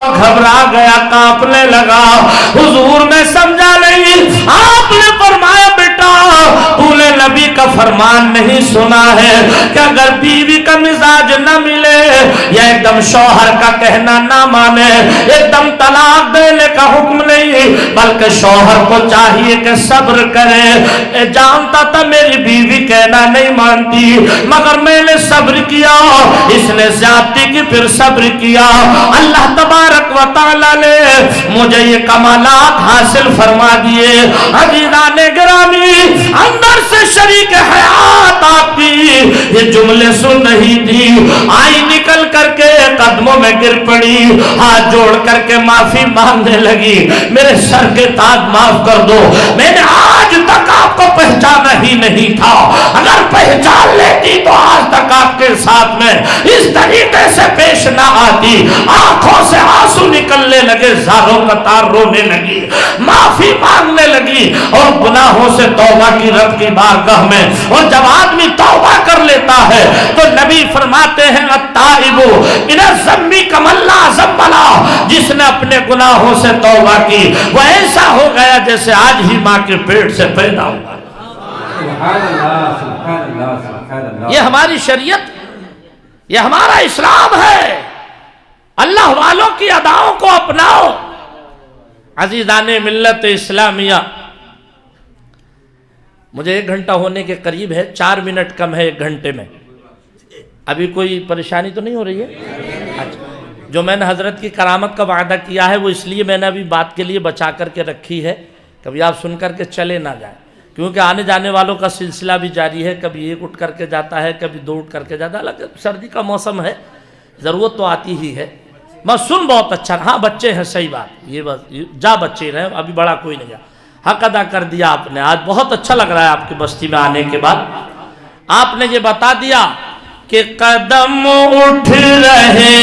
گھبرا گیا، کانپنے لگا۔ حضور میں سمجھا نہیں، آپ نے فرمایا بیٹا تو نے نبی کا فرمان نہیں سنا ہے کہ اگر بیوی کا مزاج نہ ملے یا ایک دم شوہر کا کہنا نہ مانے، ایک دم طلاق دینے کا حکم نہیں، بلکہ شوہر کو چاہیے کہ صبر کرے۔ جانتا تھا میری بیوی کہنا نہیں مانتی، مگر میں نے صبر کیا، اس نے زیادتی کی پھر صبر کیا۔ اللہ تبارک و تعالی نے مجھے یہ کمالات حاصل فرما دیے۔ عزیزان گرامی، اندر سے شریک حیات آپ کی یہ جملے سن رہی تھی، آئی نکل کر کے قدموں میں گر پڑی، ہاتھ جوڑ کر کے معافی مانگنے لگی۔ میرے سر کے تاج معاف کر دو، میں نے آج تک آپ کو پہچانا ہی نہیں تھا، اگر پہچان لیتی تو آج تک آپ کے ساتھ میں اس طریقے سے پیش نہ آتی۔ آنکھوں سے آنسو نکلنے لگے، زاروں کا تار رونے لگی، معافی مانگنے لگی اور گناہوں سے توبہ کی رب کی بارگاہ میں۔ اور جب آدمی توبہ کر لیتا ہے تو نبی فرماتے ہیں التائب من الذنب کمن لا ذنب لہ، جس نے اپنے گناہوں سے توبہ کی وہ ایسا ہو گیا جیسے آج ہی ماں کے پیٹ سے پیدا ہوا۔ سبحان اللہ، سبحان اللہ، سبحان اللہ۔ یہ ہماری شریعت، یہ ہمارا اسلام ہے۔ اللہ والوں کی اداؤں کو اپناؤ۔ عزیزان ملت اسلامیہ، مجھے 1 گھنٹہ ہونے کے قریب ہے، 4 منٹ کم ہے 1 گھنٹے میں۔ ابھی کوئی پریشانی تو نہیں ہو رہی ہے؟ اچھا، جو میں نے حضرت کی کرامت کا وعدہ کیا ہے وہ اس لیے میں نے ابھی بات کے لیے بچا کر کے رکھی ہے، کبھی آپ سن کر کے چلے نہ جائیں، کیونکہ آنے جانے والوں کا سلسلہ بھی جاری ہے، کبھی ایک اٹھ کر کے جاتا ہے، کبھی 2 اٹھ کر کے جاتا ہے۔ حالانکہ سردی کا موسم ہے، ضرورت تو آتی ہی ہے۔ میں سن بہت اچھا، ہاں بچے ہیں، صحیح بات، یہ بس جا بچے رہے، ابھی بڑا کوئی نہیں جا۔ حق ادا کر دیا آپ نے، آج بہت اچھا لگ رہا ہے آپ کی بستی میں آنے کے بعد۔ آپ نے یہ بتا دیا کہ قدم اٹھ رہے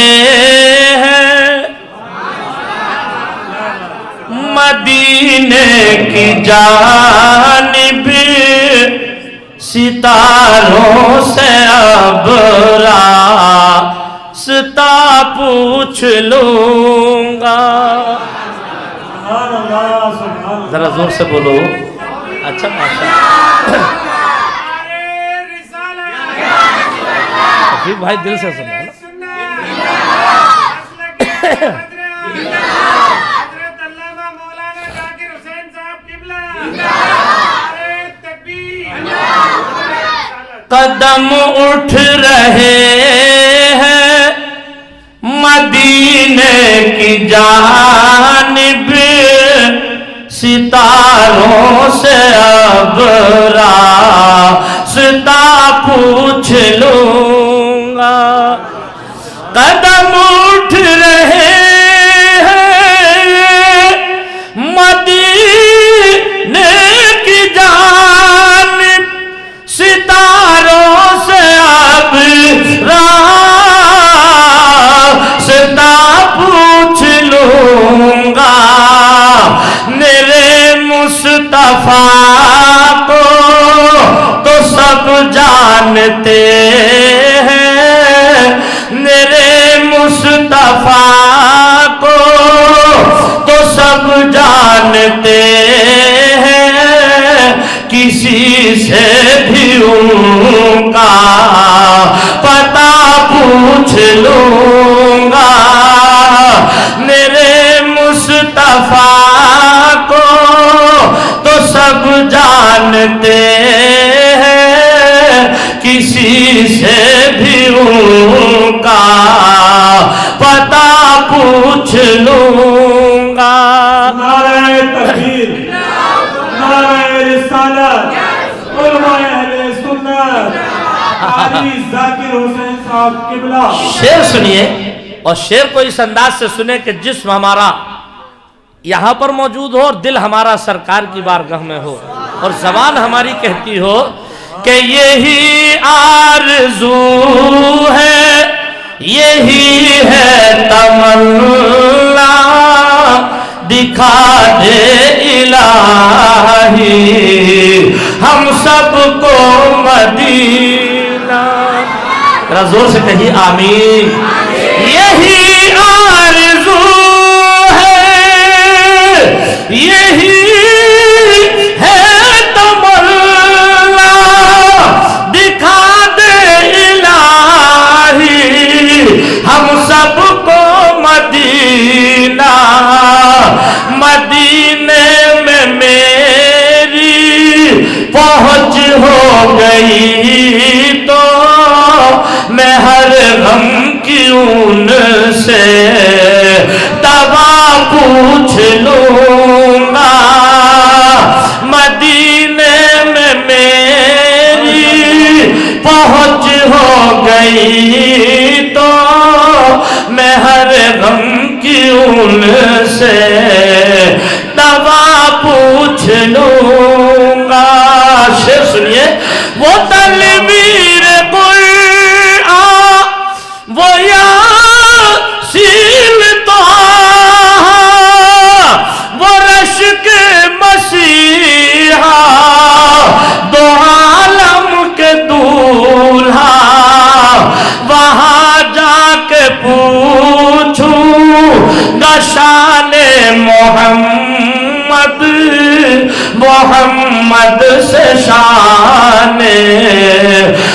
ہیں مدینے کی جانب، ستاروں سے اب راستہ پوچھ لوں گا۔ ذرا زور سے بولو، اچھا ماشاءاللہ، حفیظ بھائی دل سے سنو۔ قدم اٹھ رہے ہیں مدینے کی جانب، ستاروں سے اب راستہ پوچھ لوں گا۔ قدم اٹھ رہے ہیں مدینے کی جانب، ستاروں سے اب راستہ پوچھ لوں گا۔ میرے مصطفیٰ کو تو سب جانتے ہیں، میرے مصطفیٰ کو تو سب جانتے ہیں، کسی سے بھی ان کا پتہ پوچھ لوں گا۔ میرے مصطفیٰ کو تو سب جانتے ہیں، کسی سے بھی ان کا پتہ پوچھ لوں گا۔ نعرہ تکبیر، نعرہ رسالت، علماء اہل سنت، قاضی ذاکر حسین صاحب قبلہ۔ شعر سنیے، اور شعر کو اس انداز سے سنے کہ جسم ہمارا یہاں پر موجود ہو اور دل ہمارا سرکار کی بارگاہ میں ہو، اور زبان ہماری کہتی ہو کہ یہی آرزو ہے، یہی ہے تمنا، دکھا دے الہی ہم سب کو مدینہ۔ ذرا زور سے کہیے آمین۔ یہی آرزو ان سے دوا پوچھ لوں گا، مدینے میں میری پہنچ ہو گئی تو میں ہر غم کی ان سے دوا پوچھ لوں گا۔ شعر سنیے، وہ تلویر قرآن وہ یاسین طٰہٰ وہ رشک مسیحا دو عالم کے دولہا، وہاں جا کے پوچھوں گا شان محمد، محمد سے شان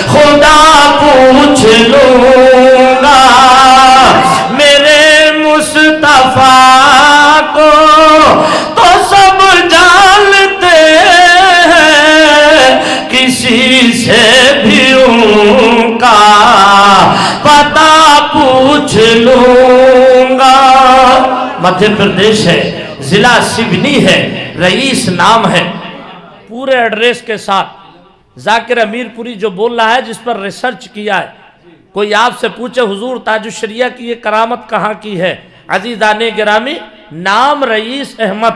خدا پوچھ لوں گا، میرے مصطفیٰ کو تو سب جانتے ہیں، کسی سے بھی ان کا پتہ پوچھ لوں گا۔ مدھیہ پردیش ہے، ضلع سونی ہے، رئیس نام ہے، پورے ایڈریس کے ساتھ ذاکر امیر پوری جو بول رہا ہے، جس پر ریسرچ کیا ہے۔ کوئی آپ سے پوچھے حضور تاج الشریعہ کی یہ کرامت کہاں کی ہے؟ عزیزان گرامی، نام رئیس احمد،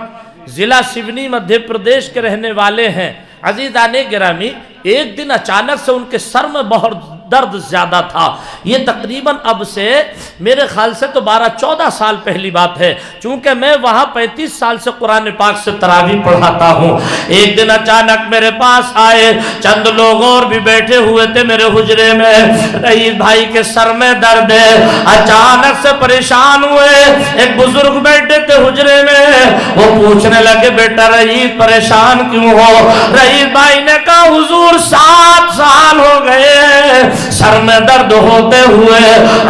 ضلع سونی مدھیہ پردیش کے رہنے والے ہیں۔ عزیزان گرامی، ایک دن اچانک سے ان کے سر میں بہت درد زیادہ تھا۔ یہ تقریباً اب سے میرے خیال سے تو 12-14 سال پہلی بات ہے، چونکہ میں وہاں 35 سال سے قرآن پاک سے تراویح پڑھاتا ہوں۔ ایک دن اچانک میرے پاس آئے، چند لوگ اور بھی بیٹھے ہوئے تھے میرے حجرے میں۔ رئیس بھائی کے سر میں درد ہے، اچانک سے پریشان ہوئے۔ ایک بزرگ بیٹھے تھے حجرے میں، وہ پوچھنے لگے بیٹا رئیس پریشان کیوں ہو؟ رئیس بھائی نے کہا حضور 7 سال ہو گئے سر میں درد ہوتے ہوئے۔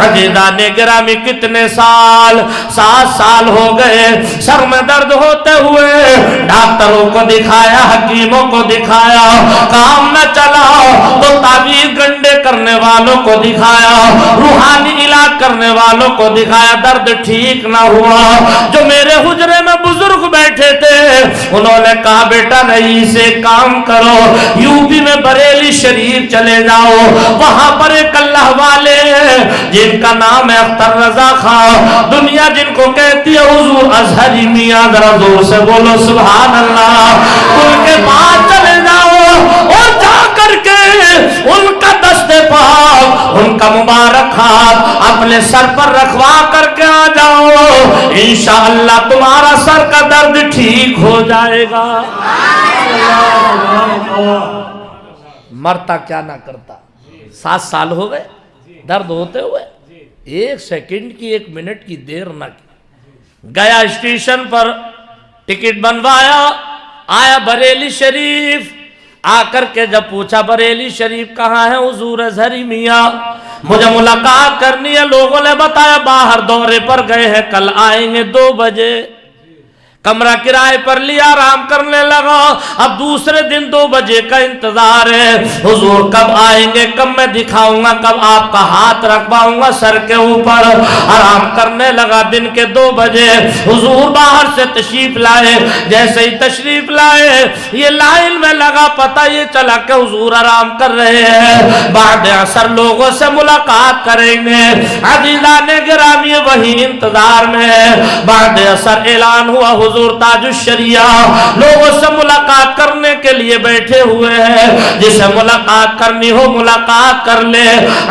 عزیزان گرامی کتنے سال؟ 7 سال ہو گئے سر میں درد ہوتے ہوئے۔ ڈاکٹروں کو دکھایا، حکیموں کو دکھایا، کام نہ چلا تو تعویذ گنڈے کرنے والوں کو دکھایا، روحانی علاج کرنے والوں کو دکھایا، درد ٹھیک نہ ہوا۔ جو میرے حجرے میں بزرگ بیٹھے تھے انہوں نے کہا بیٹا رئیس ایک کام کرو، یوپی میں بریلی شریف چلے جاؤ، وہاں پر ایک اللہ والے ہیں جن کا نام ہے اختر رضا خان، دنیا جن کو کہتی ہے حضور ازہری میاں، ذرا زور سے بولو سبحان اللہ۔ ان کے پاس چلے جاؤ اور جا کر کے ان کا دست پاک، ان کا مبارک ہاتھ اپنے سر پر رکھوا کر کے آ جاؤ، انشاءاللہ تمہارا سر کا درد ٹھیک ہو جائے گا۔ مرتا کیا نہ کرتا۔ 7 سال ہو گئے درد ہوتے ہوئے، 1 سیکنڈ کی 1 منٹ کی دیر نہ کی۔ گیا اسٹیشن پر، ٹکٹ بنوایا، آیا بریلی شریف، آ کر کے جب پوچھا بریلی شریف کہاں ہے حضور ازہری میاں، مجھے ملاقات کرنی ہے، لوگوں نے بتایا باہر دورے پر گئے ہیں، کل آئیں گے 2 بجے۔ کمرہ کرائے پر لیا، آرام کرنے لگا۔ اب دوسرے دن 2 بجے کا انتظار ہے، حضور کب آئیں گے، کب میں دکھاؤں گا، کب آپ کا ہاتھ رکھواؤں گا سر کے اوپر۔ آرام کرنے لگا، دن کے 2 بجے حضور باہر سے تشریف لائے۔ جیسے ہی تشریف لائے یہ لائن میں لگا، پتہ یہ چلا کہ حضور آرام کر رہے ہیں، بعد عصر لوگوں سے ملاقات کریں گے۔ عزیزان گرامی وہی انتظار میں بعد عصر اعلان ہوا حضور تاج الشریعہ لوگوں سے ملاقات کرنے کے لیے بیٹھے ہوئے ہیں، جسے ملاقات کرنی ہو ملاقات کر لے۔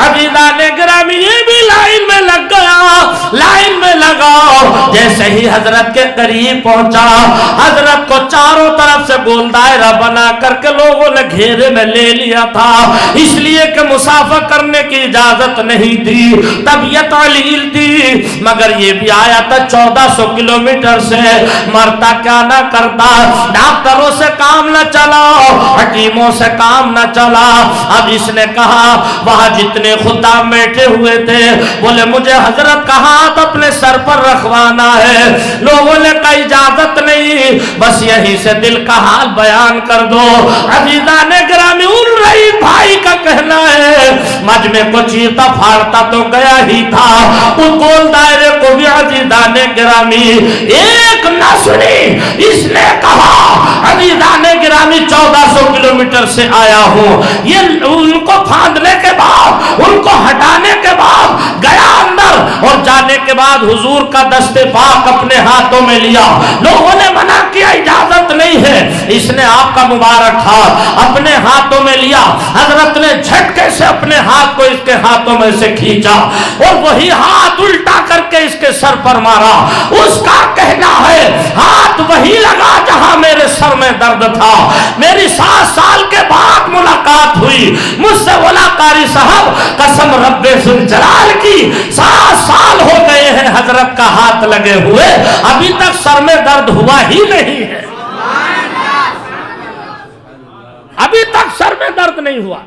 عزیزان گرامی یہ بھی لائن میں لگ گیا، لائن میں لگا۔ جیسے ہی حضرت کے قریب پہنچا، حضرت کو چاروں طرف سے گول دائرہ بنا کر کے لوگوں نے گھیرے میں لے لیا تھا، اس لیے کہ مسافہ کرنے کی اجازت نہیں تھی، طبیعت علیل تھی، مگر یہ بھی آیا تھا 1400 کلومیٹر سے، مرتا کیا نہ کرتا۔ ڈاکٹروں سے کام نہ چلا، حکیموں سے کام نہ چلا۔ اب اس نے کہا وہاں جتنے خدام بیٹھے ہوئے تھے، بولے مجھے حضرت کا ہاتھ اپنے سر پر رکھوانا ہے۔ ہے. لوگوں نے کہا اجازت نہیں, بس یہیں سے دل کا حال بیان کر دو. عزیزان گرامی, ان رئیس بھائی کا کہنا ہے مجمع کو چیرتا پھاڑتا تو گیا ہی تھا, اس گول دائرے کو بھی عزیزان گرامی ایک نہ سنی. اس نے کہا عزیزان گرامی 1400 کلومیٹر سے آیا ہوں. یہ ان کو پھاندنے کے بعد, ان کو ہٹانے کے بعد گیا اندر, اور جانے کے بعد حضور کا دست پاک اپنے ہاتھوں میں لیا. لوگوں نے منع کیا اجازت نہیں ہے, اس نے آپ کا مبارک ہاتھ اپنے ہاتھوں میں لیا. حضرت نے جھٹکے سے اپنے ہاتھ کو اس کے ہاتھوں میں سے کھینچا اور وہی ہاتھ الٹا کر کے اس کے سر پر مارا. اس کا کہنا ہے ہاتھ وہی لگا جہاں میرے سر میں درد تھا. میری 7 سال کے بعد ملاقات ہوئی مجھ سے مولا قاری صاحب, قسم رب ذوالجلال کی 7 سال ہو گئے ہیں حضرت کا ہاتھ لگے ہوئے, ابھی تک سر میں درد ہوا ہی نہیں ہے, ابھی تک سر میں درد نہیں ہوا.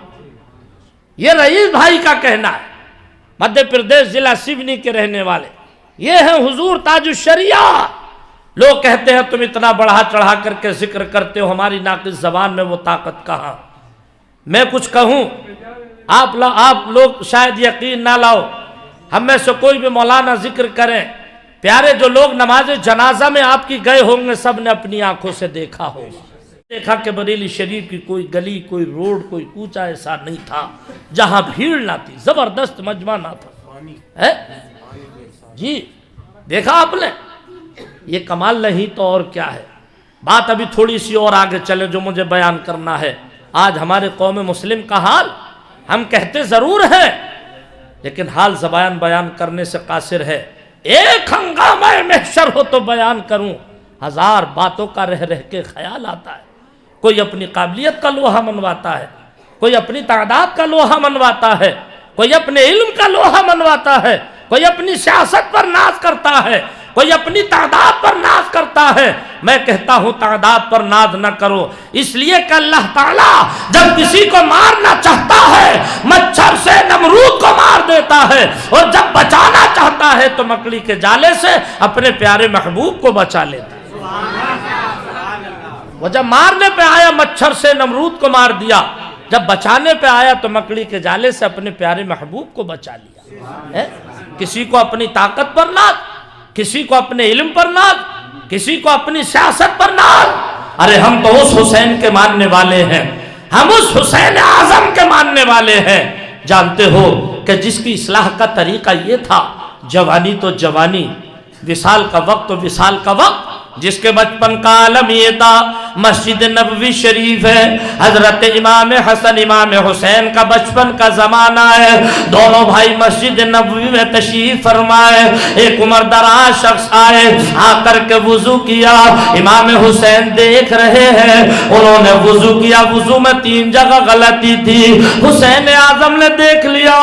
یہ رئیس بھائی کا کہنا ہے, مدھیہ پردیش ضلع سیونی کے رہنے والے. یہ ہیں حضور تاج الشریعہ. لوگ کہتے ہیں تم اتنا بڑھا چڑھا کر کے ذکر کرتے ہو, ہماری ناقص زبان میں وہ طاقت کہاں. میں کچھ کہوں آپ لوگ شاید یقین نہ لاؤ, ہم میں سے کوئی بھی مولانا ذکر کریں, پیارے جو لوگ نماز جنازہ میں آپ کی گئے ہوں گے سب نے اپنی آنکھوں سے دیکھا ہوگا. دیکھا کہ بریلی شریف کی کوئی گلی, کوئی روڈ, کوئی کوچہ ایسا نہیں تھا جہاں بھیڑ نہ تھی, زبردست مجمع نہ تھا. جی دیکھا آپ نے, یہ کمال نہیں تو اور کیا ہے. بات ابھی تھوڑی سی اور آگے چلے جو مجھے بیان کرنا ہے. آج ہمارے قوم مسلم کا حال ہم کہتے ضرور ہیں لیکن حال زبان بیان کرنے سے قاصر ہے. ایک ہنگامہ محشر ہو تو بیان کروں, 1000 باتوں کا رہ رہ کے خیال آتا ہے. کوئی اپنی قابلیت کا لوہا منواتا ہے, کوئی اپنی تعداد کا لوہا منواتا ہے, کوئی اپنے علم کا لوہا منواتا ہے, کوئی اپنی سیاست پر ناز کرتا ہے, کوئی اپنی تعداد پر ناز کرتا ہے. میں کہتا ہوں تعداد پر ناز نہ کرو, اس لیے کہ اللہ تعالیٰ جب کسی کو مارنا چاہتا ہے مچھر سے نمرود کو مار دیتا ہے, اور جب بچانا چاہتا ہے تو مکڑی کے جالے سے اپنے پیارے محبوب کو بچا لیتا ہے. وہ جب مارنے پہ آیا مچھر سے نمرود کو مار دیا, جب بچانے پہ آیا تو مکڑی کے جالے سے اپنے پیارے محبوب کو بچا لیا. کسی کو اپنی طاقت پر ناز, کسی کو اپنے علم پر ناز, کسی کو اپنی سیاست پر ناز. ارے ہم تو اس حسین کے ماننے والے ہیں, ہم اس حسین اعظم کے ماننے والے ہیں. جانتے ہو کہ جس کی اصلاح کا طریقہ یہ تھا, جوانی تو جوانی, وصال کا وقت تو وصال کا وقت, جس کے بچپن کا عالم یہ تھا. مسجد نبوی شریف ہے, حضرت امام حسن امام حسین کا بچپن کا زمانہ ہے. دونوں بھائی مسجد نبوی میں تشریف فرمائے. ایک عمر دراز شخص آئے, آ کر کے وضو کیا. امام حسین دیکھ رہے ہیں, انہوں نے وضو کیا, وضو میں 3 جگہ غلطی تھی. حسین اعظم نے دیکھ لیا,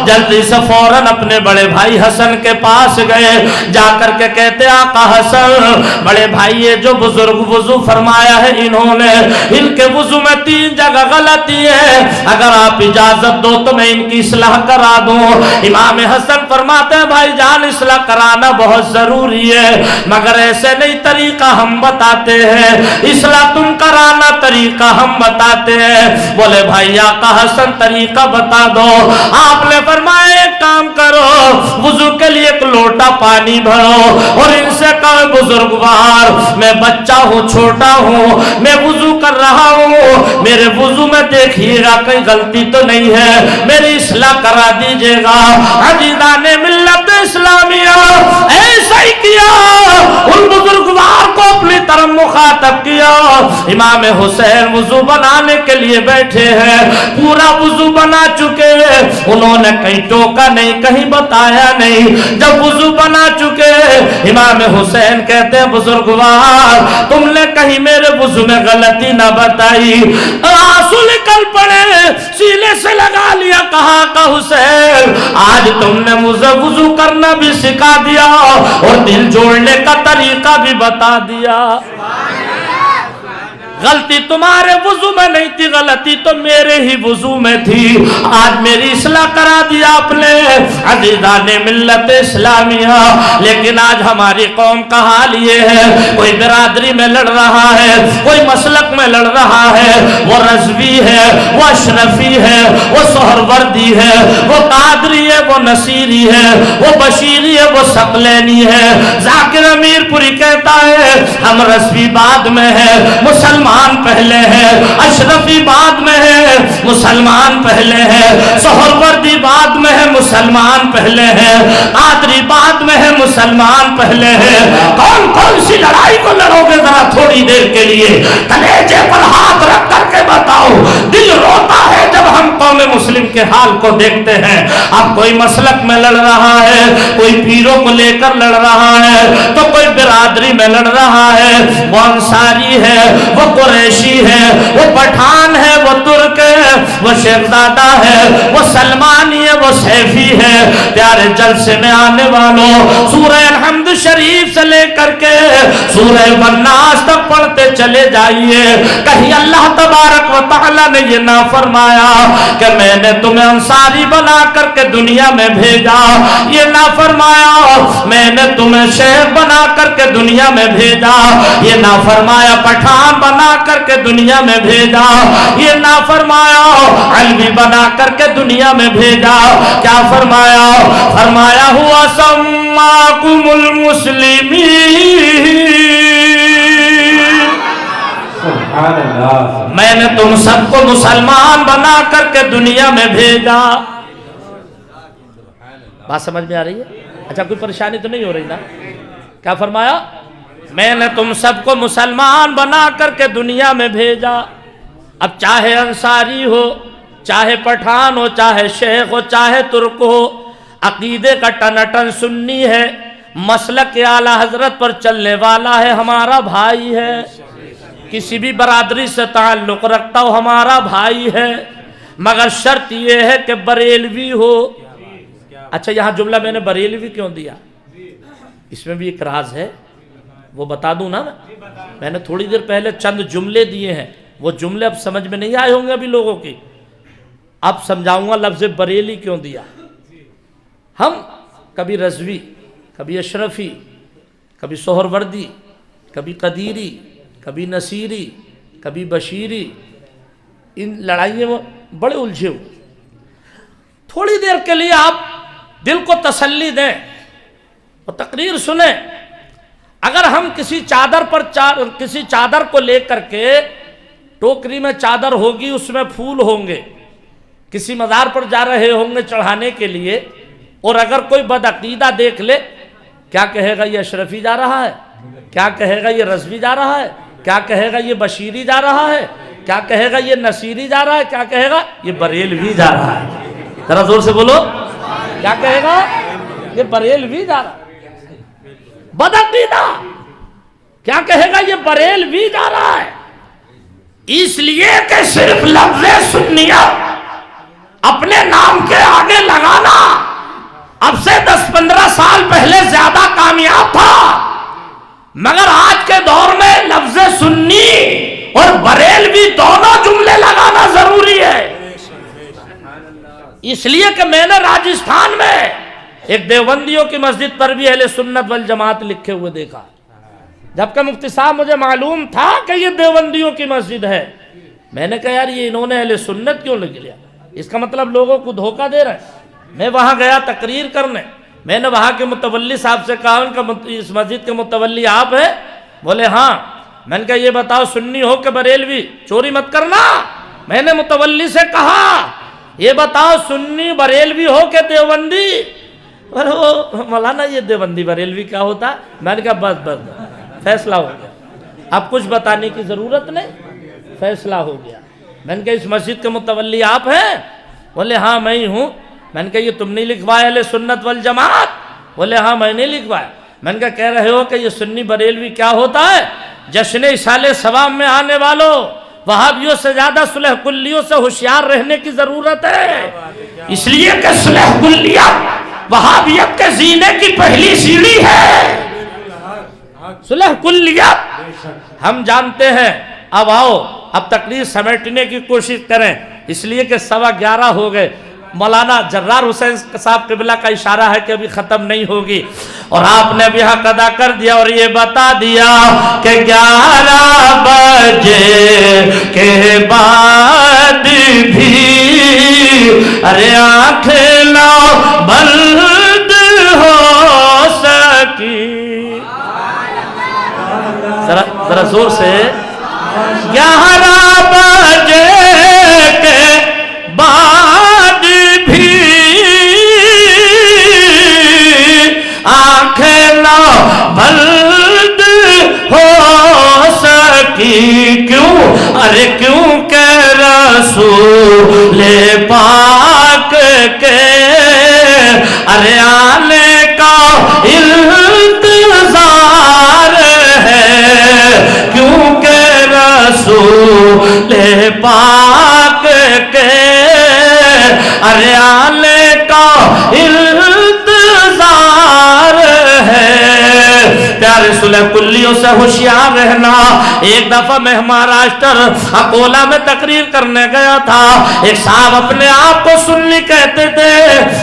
جلدی سے فوراً اپنے بڑے بھائی حسن کے پاس گئے. جا کر کے کہتے آقا حسن, بڑے بھائی یہ جو بزرگ وضو فرمایا ہے انہوں نے, ان کے وضو میں 3 جگہ غلطی ہے, اگر آپ اجازت دو تو میں ان کی اصلاح کرا دوں. امام حسن فرماتے ہیں بھائی جان اصلاح کرانا بہت ضروری ہے, مگر ایسے نہیں طریقہ ہم بتاتے ہیں, اصلاح تم کرانا طریقہ ہم بتاتے ہیں. بولے بھائی آقا حسن طریقہ بتا دو. آپ نے فرمایا ایک کام کرو, وضو کے لیے ایک لوٹا پانی بھرو اور ان سے کہو بزرگوار میں بچہ ہوں, چھوٹا ہوں, میں وضو کر رہا ہوں, میرے وضو میں دیکھیے گا کہیں غلطی تو نہیں ہے, میری اصلاح کرا دیجئے گا. عزیزان ملت اسلامیہ ایسا ہی کیا, ان بزرگوار کو اپنی طرف مخاطب کیا. امام حسین وضو بنانے کے لیے بیٹھے ہیں, پورا وضو بنا چکے, انہوں نے کہیں ٹوکا نہیں, کہیں بتایا نہیں. جب وضو بنا چکے, امام حسین کہتے ہیں بزرگوار تم نے کہیں میرے وضو میں غلطی نہ بتائی. آنسو نکل پڑے, سینے سے لگا لیا, کہا کہ حسین آج تم نے مجھے وضو کرنا بھی سکھا دیا اور دل جوڑنے کا طریقہ بھی بتا دیا. غلطی تمہارے وضو میں نہیں تھی، غلطی تو میرے ہی وضو میں تھی، آج میری اصلاح کرا دیا آپ نے عزیزان ملت اسلامیہ۔ لیکن آج ہماری قوم کا حال یہ ہے، کوئی برادری میں لڑ رہا ہے، کوئی مسلک میں لڑ رہا ہے، وہ رضوی ہے، وہ اشرفی ہے، وہ سہروردی ہے، وہ قادری ہے، وہ نصیری ہے، وہ بشیری ہے، وہ ثقلینی ہے۔ ذاکر امیر پوری کہتا ہے ہم رضوی بعد میں ہے، مسلمان پہلے ہے، اشرفی بعد میں ہے، مسلمان پہلے ہے، سہروردی بعد میں ہے، مسلمان پہلے ہے، قادری بعد میں ہے، مسلمان پہلے ہے۔ کون کون سی لڑائی کو لڑو گے ذرا تھوڑی دیر کے لیے کلیجے پر ہاتھ رکھ کر کے بتاؤ، دل روتا ہے جب ہم قوم مسلم کے حال کو دیکھتے ہیں۔ اب کوئی مسلک میں لڑ رہا ہے، کوئی پیروں کو لے کر لڑ رہا ہے، تو کوئی برادری میں لڑ رہا ہے، وہ انصاری ہے، وہ قریشی ہے، وہ پٹھان ہے، وہ ترک ہے، وہ شہزادہ ہے، وہ سلمانی ہے، وہ سیفی ہے۔ پیارے جلسے میں آنے والوں، سورہ الحمد شریف سے لے کر کے سورہ والناس تک پڑھتے چلے جائیے۔ کہیں اللہ تبارک و تعالی نے یہ نہ فرمایا کہ میں نے تمہیں انصاری بنا کر کے دنیا میں بھیجا، یہ نہ فرمایا میں نے تمہیں شیخ بنا کر کے دنیا میں بھیجا، یہ نہ فرمایا پٹھان بنا کر کے دنیا میں بھیجا، یہ نہ فرمایا علوی بنا کر کے دنیا میں بھیجا۔ کیا فرمایا؟ فرمایا ہوا سماکم المسلمین، سبحان اللہ، میں نے تم سب کو مسلمان بنا کر کے دنیا میں بھیجا۔ بات سمجھ میں آ رہی ہے؟ اچھا کوئی پریشانی تو نہیں ہو رہی نا؟ کیا فرمایا؟ میں نے تم سب کو مسلمان بنا کر کے دنیا میں بھیجا۔ اب چاہے انصاری ہو، چاہے پٹھان ہو، چاہے شیخ ہو، چاہے ترک ہو، عقیدے کا ٹنٹن سنی ہے، مسلک اعلیٰ حضرت پر چلنے والا ہے، ہمارا بھائی ہے، کسی بھی برادری سے تعلق رکھتا ہو ہمارا بھائی ہے، مگر شرط یہ ہے کہ بریلوی ہو۔ اچھا یہاں جملہ میں نے بریلوی کیوں دیا؟ اس میں بھی ایک راز ہے، وہ بتا دوں نا، میں نے تھوڑی دیر پہلے چند جملے دیے ہیں، وہ جملے اب سمجھ میں نہیں آئے ہوں گے ابھی لوگوں کی، اب سمجھاؤں گا لفظ بریلی کیوں دیا۔ ہم کبھی رضوی، کبھی اشرفی، کبھی سہروردی، کبھی قدیری، کبھی نصیری، کبھی بشیری، ان لڑائیوں میں بڑے الجھے ہو۔ تھوڑی دیر کے لیے آپ دل کو تسلی دیں اور تقریر سنیں۔ اگر ہم کسی چادر کو لے کر کے، ٹوکری میں چادر ہوگی، اس میں پھول ہوں گے، کسی مزار پر جا رہے ہوں گے چڑھانے کے لیے، اور اگر کوئی بدعقیدہ دیکھ لے، کیا کہے گا یہ اشرفی جا رہا ہے، کیا کہے گا یہ رضوی جا رہا ہے، کیا کہے گا یہ بشیری جا رہا ہے، کیا کہے گا یہ نصیری جا رہا ہے، کیا کہے گا یہ بریلوی جا رہا ہے۔ ذرا زور سے بولو، کیا کہے گا یہ بریلوی جا رہا ہے۔ بدعقیدہ کیا کہے گا یہ بریلوی جا رہا ہے۔ اس لیے کہ صرف لفظ سنیت اپنے نام کے آگے لگانا اب سے 10-15 سال پہلے زیادہ کامیاب تھا، مگر آج کے دور میں لفظ سنی اور بریلوی دونوں جملے لگانا ضروری ہے۔ اس لیے کہ میں نے راجستھان میں ایک دیوبندیوں کی مسجد پر بھی اہل سنت والجماعت لکھے ہوئے دیکھا، جبکہ مفتی صاحب مجھے معلوم تھا کہ یہ دیوبندیوں کی مسجد ہے۔ میں نے کہا یار یہ انہوں نے اہل سنت کیوں لکھ لیا؟ اس کا مطلب لوگوں کو دھوکہ دے رہے ہیں۔ میں وہاں گیا تقریر کرنے، میں نے وہاں کے متولی صاحب سے کہا ان کا اس مسجد کے متولی آپ ہیں؟ بولے ہاں۔ میں نے کہا یہ بتاؤ سنی ہو کہ بریلوی؟ چوری مت کرنا۔ میں نے متولی سے کہا یہ بتاؤ سنی بریلوی ہو کہ دیوبندی؟ اور وہ مولانا یہ دیوبندی بریلوی کیا ہوتا؟ میں نے کہا بس بس فیصلہ ہو گیا، اب کچھ بتانے کی ضرورت نہیں، فیصلہ ہو گیا۔ میں نے کہا اس مسجد کے متولی آپ ہیں؟ بولے ہاں میں ہی ہوں۔ میں نے کہا یہ تم نہیں لکھوایا اہل سنت والجماعت؟ بولے ہاں میں نہیں لکھوایا۔ میں نے کہا کہہ رہے ہو کہ یہ سنی بریلوی کیا ہوتا ہے؟ جشن اصال ثواب میں آنے والوں، وہابیوں سے زیادہ صلح کلیوں سے ہوشیار رہنے کی ضرورت ہے، اس لیے کہ صلح کلیت وہابیت کے زینے کی پہلی سیڑھی ہے۔ صلح کلیت ہم جانتے ہیں اب آؤ اب تقریر سمیٹنے کی کوشش کریں، اس لیے کہ 11:15 ہو گئے۔ مولانا جرار حسین صاحب قبلہ کا اشارہ ہے کہ ابھی ختم نہیں ہوگی، اور آپ نے بھی حق ادا کر دیا اور یہ بتا دیا کہ 11 بجے کے بعد بھی ارے آنکھیں نہ بند ہو سکی۔ ذرا زور سے 11 بجے کے بعد بھی آنکھیں نہ بند ہو سکی، کیوں؟ ارے کیوں کہ رسول پاک کے ارے آنے کا انتظار ہے، کیونکہ رسول پاک کے ارے آنے کا انتظار ہے۔ پیارے صلح کلیوں سے ہوشیار رہنا۔ ایک دفعہ میں مہاراشٹر اکولا میں تقریر کرنے گیا تھا، ایک صاحب اپنے آپ کو سنی کہتے تھے،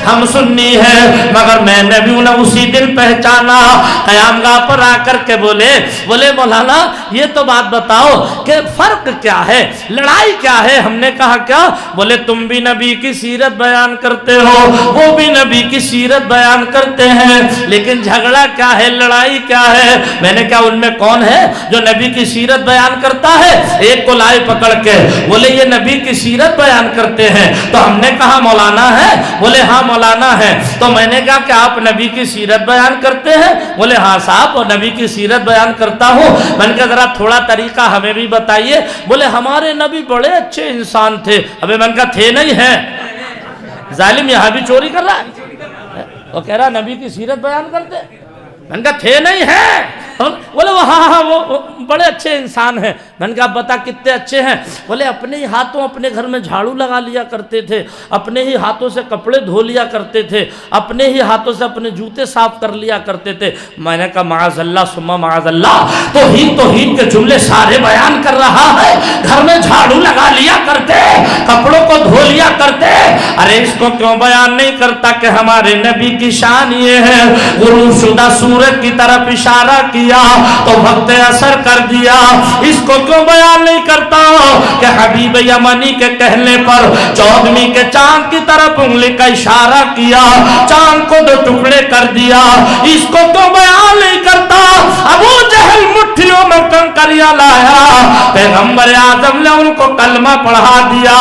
ہم سنی ہیں، مگر میں نے بھی انہیں اسی دن پہچانا۔ قیام گاہ پر آ کر کے بولے مولانا یہ تو بات بتاؤ کہ فرق کیا ہے، لڑائی کیا ہے؟ ہم نے کہا کیا؟ بولے تم بھی نبی کی سیرت بیان کرتے ہو، وہ بھی نبی کی سیرت بیان کرتے ہیں، لیکن جھگڑا کیا ہے، لڑائی کیا ہے؟ میں نے کہا ان میں کون ہے جو نبی کی سیرت بیان کرتا ہے؟ ایک کو لائے پکڑ کے، بولے یہ نبی کی سیرت بیان کرتے ہیں۔ تو ہم نے کہا مولانا ہے؟ بولے ہاں مولانا ہے۔ تو میں نے کہا کہ آپ نبی کی سیرت بیان کرتے ہیں؟ بولے ہاں صاحب اور نبی کی سیرت بیان کرتا ہوں۔ میں نے کہا ذرا تھوڑا طریقہ ہمیں بھی بتائیے۔ بولے ہمارے نبی بڑے اچھے انسان تھے۔ ابھی میں نے کہا تھے نہیں ہیں، ظالم یہاں بھی چوری کر رہا ہے، وہ کہہ رہا نبی کی سیرت بیان کرتے، میں نے کہا تھے نہیں ہیں۔ بولے ہاں وہ بڑے اچھے انسان ہیں۔ میں نے کہا بتا کتنے اچھے ہیں؟ بولے اپنے ہی ہاتھوں اپنے گھر میں جھاڑو لگا لیا کرتے تھے، اپنے ہی ہاتھوں سے کپڑے دھو لیا کرتے تھے، اپنے ہی ہاتھوں سے اپنے جوتے صاف کر لیا کرتے تھے۔ میں نے کہا معاذ اللہ ثم معاذ اللہ، توحید کے جملے سارے بیان کر رہا ہے، گھر میں جھاڑو لگا لیا کرتے، کپڑوں کو دھو لیا کرتے، ارے اس کو کیوں بیان نہیں کرتا کہ ہمارے نبی کی شان یہ ہے؟ غروب شدہ سورج کی طرف اشارہ کیا تو وقت اثر کر دیا، اس کو کیوں بیان نہیں کرتا کہ حبیب یمنی کے کہنے پر 14ویں کے چاند کی طرف انگلی کا اشارہ کیا، چاند کو 2 ٹکڑے کر دیا، اس کو کیوں بیان نہیں کرتا؟ ابو جہل مٹھیوں میں کنکریاں لایا، پیغمبر اعظم نے ان کو کلمہ پڑھا دیا،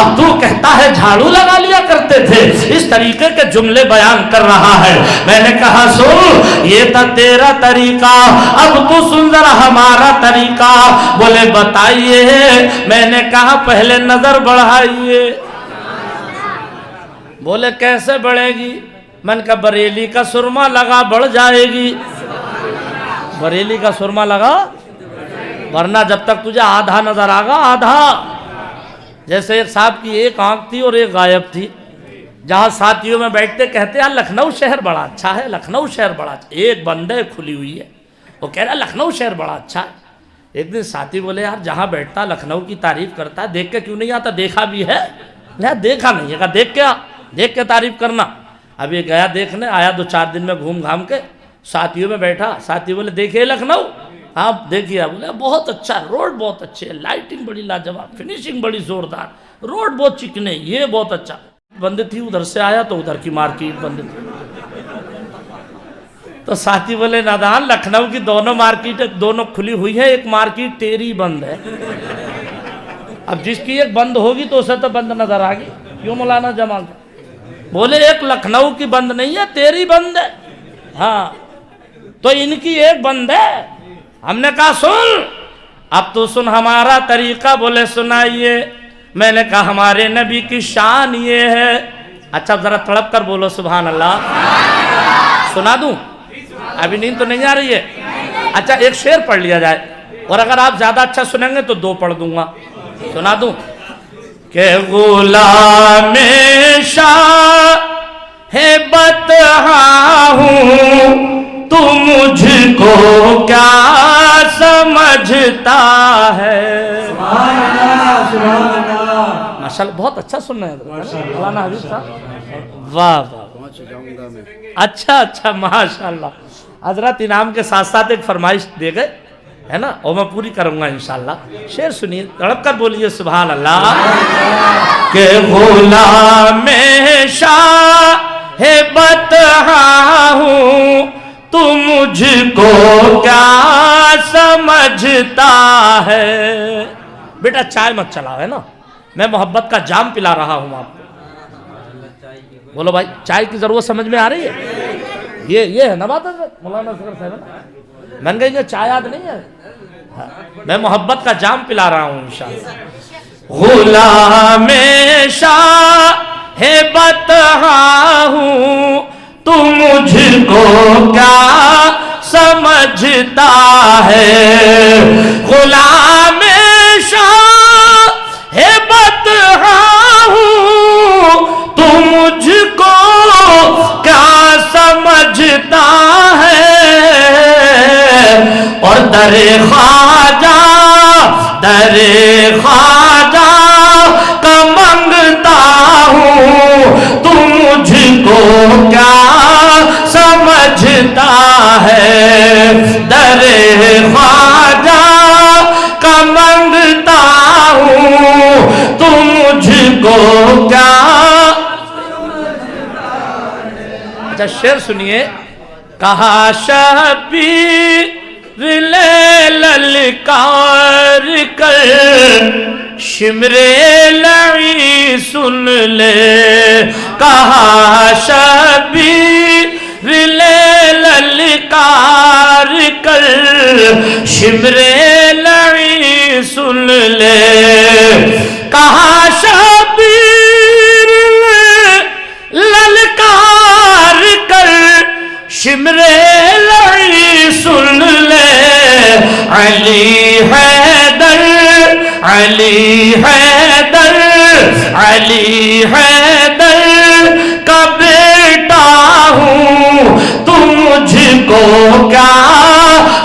اب تو کہتا ہے جھاڑو لگا لیا کرتے تھے۔ اس طریقے کے جملے بیان کر رہا ہے۔ میں نے کہا سن یہ تھا تیرا طریقہ، اب تو سن ذرا ہمارا طریقہ۔ بولے بتائیے؟ میں نے کہا پہلے نظر بڑھائیے۔ بولے کیسے بڑھے گی؟ میں نے کہا بریلی کا سرما لگا بڑھ جائے گی۔ بریلی کا سرما لگا، ورنہ جب تک تجھے آدھا نظر آگا، آدھا۔ جیسے ایک صاحب کی ایک آنکھ تھی اور ایک غائب تھی، جہاں ساتھیوں میں بیٹھتے کہتے ہیں لکھنؤ شہر بڑا اچھا ہے، لکھنؤ شہر بڑا اچھا۔ ایک بندے کھلی ہوئی ہے، وہ کہہ رہا لکھنؤ شہر بڑا اچھا ہے۔ ایک دن ساتھی بولے یار جہاں بیٹھتا لکھنؤ کی تعریف کرتا ہے، دیکھ کے کیوں نہیں آتا؟ دیکھا بھی ہے؟ دیکھا نہیں ہے، کہا دیکھ کے تعریف کرنا۔ اب یہ گیا دیکھنے، آیا 2-4 دن میں گھوم گھام کے، ساتھیوں میں بیٹھا، ساتھی بولے دیکھے لکھنؤ؟ آپ دیکھیے، بولے بہت اچھا، روڈ بہت اچھے، لائٹنگ بڑی لاجواب، فنیشنگ بڑی زوردار، روڈ بہت چکنے، یہ بہت اچھا۔ بند تھی، ادھر سے آیا تو ادھر کی مارکیٹ بند تھی۔ تو ساتھی بولے نادان، لکھنؤ کی دونوں مارکیٹ دونوں کھلی ہوئی ہیں، ایک مارکیٹ تیری بند ہے۔ اب جس کی ایک بند ہوگی تو اسے تو بند نظر آ گئی، کیوں مولانا جمال؟ بولے ایک لکھنؤ کی بند نہیں ہے، تیری بند ہے۔ ہاں تو ان کی ایک بند ہے۔ ہم نے کہا سن، اب تو سن ہمارا طریقہ۔ بولے سنائیے۔ میں نے کہا ہمارے نبی کی شان یہ ہے۔ اچھا ذرا تڑپ کر بولو سبحان اللہ۔ سنا دوں؟ ابھی نیند تو نہیں آ رہی ہے؟ اچھا ایک شعر پڑھ لیا جائے، اور اگر آپ زیادہ اچھا سنیں گے تو 2 پڑھ دوں گا۔ سنا دوں کہ غلام شاہ بطحا ہوں، تو مجھ کو کیا سمجھتا ہے. سبحان اللہ سبحان اللہ. ماشاءاللہ بہت اچھا سن رہے ہیں مولانا حبیب صاحب. واہ واہ. اچھا ماشاءاللہ. حضرت انعام کے ساتھ ساتھ ایک فرمائش دے گئے ہے نا، اور میں پوری کروں گا انشاءاللہ. شعر سنیے، تڑپ کر بولیے سبحان اللہ. کہ غلام شاہ بطحا ہوں تو مجھ کو کیا سمجھتا ہے. بیٹا چائے مت چلاؤ ہے نا، میں محبت کا جام پلا رہا ہوں آپ کو. بولو بھائی چائے کی ضرورت سمجھ میں آ رہی ہے؟ یہ ہے نا بات مولانا اصغر صاحب. میں نے کہا یہ چائے یاد نہیں ہے، میں محبت کا جام پلا رہا ہوں انشاءاللہ. غلام شاہ بطحا ہوں تو مجھ کو کیا سمجھتا ہے. غلام شاہ بطحا ہوں تو مجھ کو کیا سمجھتا ہے. اور در خواجہ کا منگتا ہوں تو مجھ کو کیا سمجھتا ہے. در خواجہ کا منگتا ہوں تو مجھ کو کیا. اچھا شعر سنیے. کہا شبیر للکار کر شمر لعی سن لے. کہا شبیر للکار کر شمر لعی سن لے. کہا شبیر للکار کر شمر لعی سن لے. علی حیدر علی حیدر علی حیدر کا بیٹا ہوں تو مجھ کو کیا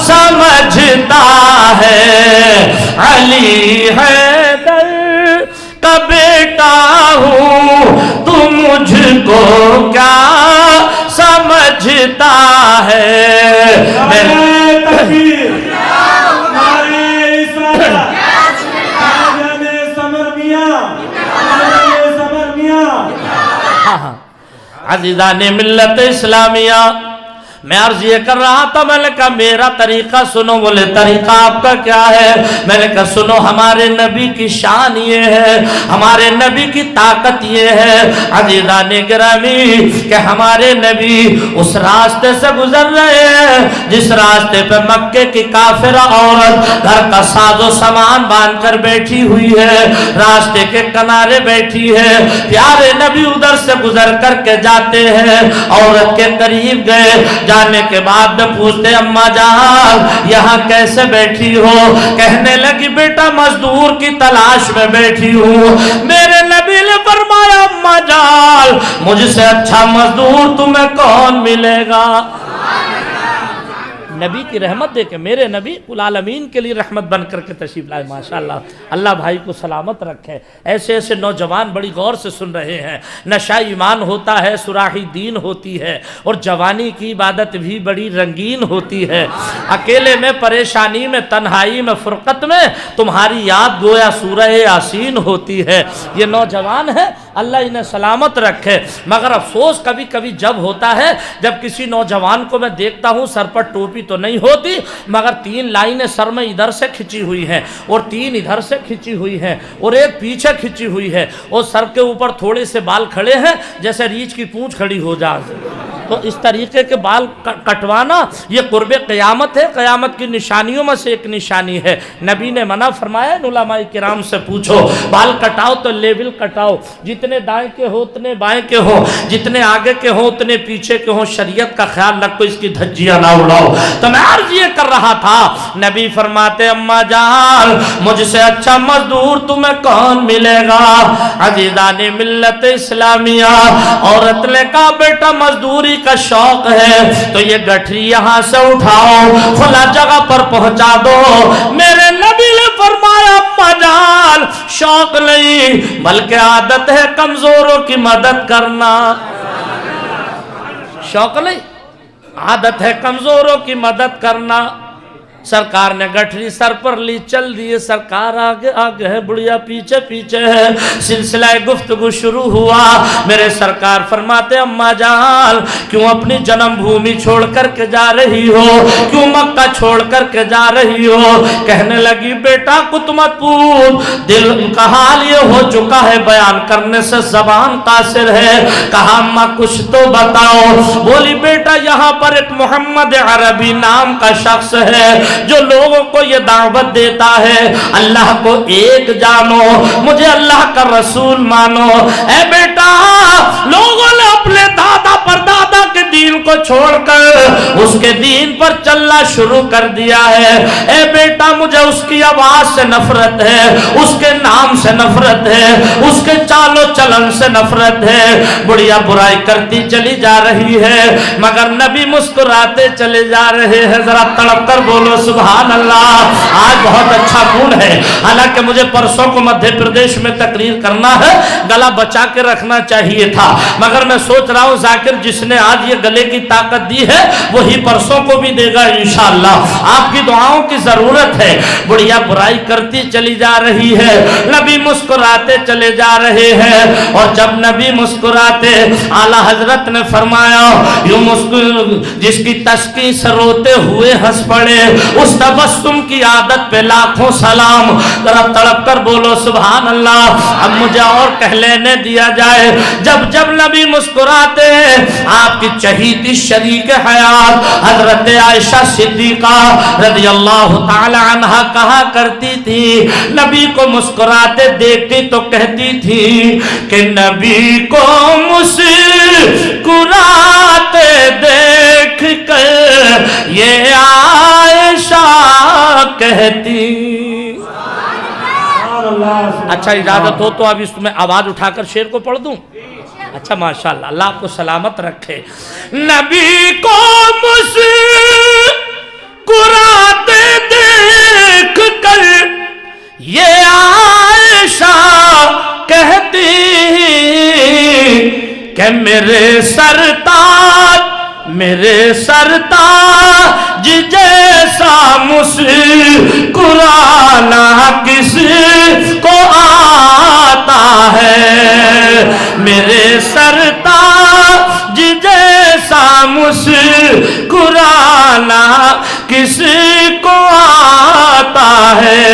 سمجھتا ہے. علی حیدر کا بیٹا ہوں تو مجھ کو کیا سمجھتا ہے. تکبیر. نعرہ رسالت. جانے سمر میاں. سمر میاں. عزیزان ملت اسلامیہ، میں عرض یہ کر رہا تھا، میں نے کہا میرا طریقہ سنو. بولے طریقہ آپ کا کیا ہے؟ میں نے کہا سنو، ہمارے نبی کی شان یہ ہے، ہمارے نبی کی طاقت یہ ہے عزیزان گرامی کہ ہمارے نبی اس راستے سے گزر رہے ہیں جس راستے پہ مکے کی کافرہ عورت گھر کا ساز و سامان باندھ کر بیٹھی ہوئی ہے، راستے کے کنارے بیٹھی ہے. پیارے نبی ادھر سے گزر کر کے جاتے ہیں، عورت کے قریب گئے. جانے کے بعد پوچھتے اماں جان یہاں کیسے بیٹھی ہو؟ کہنے لگی بیٹا مزدور کی تلاش میں بیٹھی ہوں. میرے نبی نے فرمایا اماں جان مجھ سے اچھا مزدور تمہیں کون ملے گا؟ نبی کی رحمت دے کے میرے نبی العالمین کے لیے رحمت بن کر کے تشریف لائے. ماشاءاللہ اللہ بھائی کو سلامت رکھے. ایسے ایسے نوجوان بڑی غور سے سن رہے ہیں. نشہ ایمان ہوتا ہے، سراحی دین ہوتی ہے، اور جوانی کی عبادت بھی بڑی رنگین ہوتی ہے. اکیلے میں، پریشانی میں، تنہائی میں، فرقت میں تمہاری یاد گویا سورہ یاسین ہوتی ہے. یہ نوجوان ہے، اللہ انہیں سلامت رکھے. مگر افسوس کبھی کبھی جب ہوتا ہے جب کسی نوجوان کو میں دیکھتا ہوں سر پر ٹوپی تو نہیں ہوتی مگر 3 لائنیں سر میں ادھر سے کھچی ہوئی ہیں اور 3 ادھر سے کھچی ہوئی ہیں اور ایک پیچھے کھچی ہوئی ہے اور سر کے اوپر تھوڑے سے بال کھڑے ہیں جیسے ریچھ کی پونچھ کھڑی ہو جائے. تو اس طریقے کے بال کٹوانا یہ قرب قیامت ہے، قیامت کی نشانیوں میں سے ایک نشانی ہے. نبی نے منع فرمایا. علماء کرام سے پوچھو بال کٹاؤ تو لیول کٹاؤ، جتنے دائیں کے ہو اتنے بائیں کے ہو، جتنے آگے کے ہو اتنے پیچھے کے ہو. شریعت کا خیال رکھو، اس کی دھجیاں نہ اڑاؤ. تو میں عرض یہ کر رہا تھا، نبی فرماتے اماں جان مجھ سے اچھا مزدور تمہیں کون ملے گا؟ عزیزان ملت اسلامیہ، عورت نے کہا بیٹا مزدوری کا شوق ہے تو یہ گٹھری یہاں سے اٹھاؤ، کھلا جگہ پر پہنچا دو. میرے نبی نے فرمایا شوق نہیں بلکہ عادت ہے کمزوروں کی مدد کرنا. شوق نہیں عادت ہے کمزوروں کی مدد کرنا. سرکار نے گٹھری سر پر لی چل دیے. سرکار آگے آگے ہے بڑھیا پیچھے پیچھے ہے. سلسلہ گفتگو شروع ہوا. میرے سرکار فرماتے اماں جان کیوں اپنی جنم بھومی چھوڑ کر کے جا رہی ہو, کیوں مکہ چھوڑ کر کے جا رہی ہو؟ کہنے لگی بیٹا کچھ مت پوچھ, دل کا حال یہ ہو چکا ہے بیان کرنے سے زبان قاصر ہے. کہا اماں کچھ تو بتاؤ. بولی بیٹا یہاں پر ایک محمد عربی نام کا شخص ہے جو لوگوں کو یہ دعوت دیتا ہے اللہ کو ایک جانو, مجھے اللہ کا رسول مانو. اے بیٹا لوگوں نے اپنے دادا پر دادا کے دین کو چھوڑ کر اس کے دین پر چلنا شروع کر دیا ہے. اے بیٹا مجھے اس کی آواز سے نفرت ہے, اس کے نام سے نفرت ہے, اس کے چال و چلن سے نفرت ہے. بڑھیا برائی کرتی چلی جا رہی ہے مگر نبی مسکراتے چلے جا رہے ہیں. ذرا تڑپ کر بولو سبحان اللہ. آج بہت اچھا موڈ ہے, حالانکہ مجھے پرسوں کو مدھیہ پردیش میں تقریر کرنا ہے, گلا بچا کے رکھنا چاہیے تھا مگر میں سوچ رہا ہوں ذاکر جس نے آج یہ گلے کی طاقت دی ہے وہی پرسوں کو بھی دے گا انشاءاللہ. آپ کی دعاؤں کی ضرورت ہے. بڑھیا برائی کرتی چلی جا رہی ہے, نبی مسکراتے چلے جا رہے ہیں. اور جب نبی مسکراتے اعلیٰ حضرت نے فرمایا یوں جس کی تسکین سے روتے ہوئے ہنس پڑے اس تبسم کی عادت پہ لاکھوں سلام. ذرا تڑپ کر بولو سبحان اللہ. اب مجھے اور کہہ لینے دیا جائے. جب جب نبی مسکراتے آپ کی چہیتی شریک حیات حضرت عائشہ صدیقہ رضی اللہ تعالی عنہ کہا کرتی تھی نبی کو مسکراتے دیکھتی تو کہتی تھی کہ نبی کو مسکراتے دیکھ کر یہ عائشہ کہتی. اچھا اجازت ہو تو اب اس میں آواز اٹھا کر شعر کو پڑھ دوں؟ اچھا ماشاءاللہ اللہ آپ کو سلامت رکھے. نبی کو مسکراتے دیکھ کر یہ عائشہ کہتی کہ میرے سرتاج جیسا مسکرانا کس کو آتا ہے, میرے سرتاج جیسا مسکرانا کس کو آتا ہے,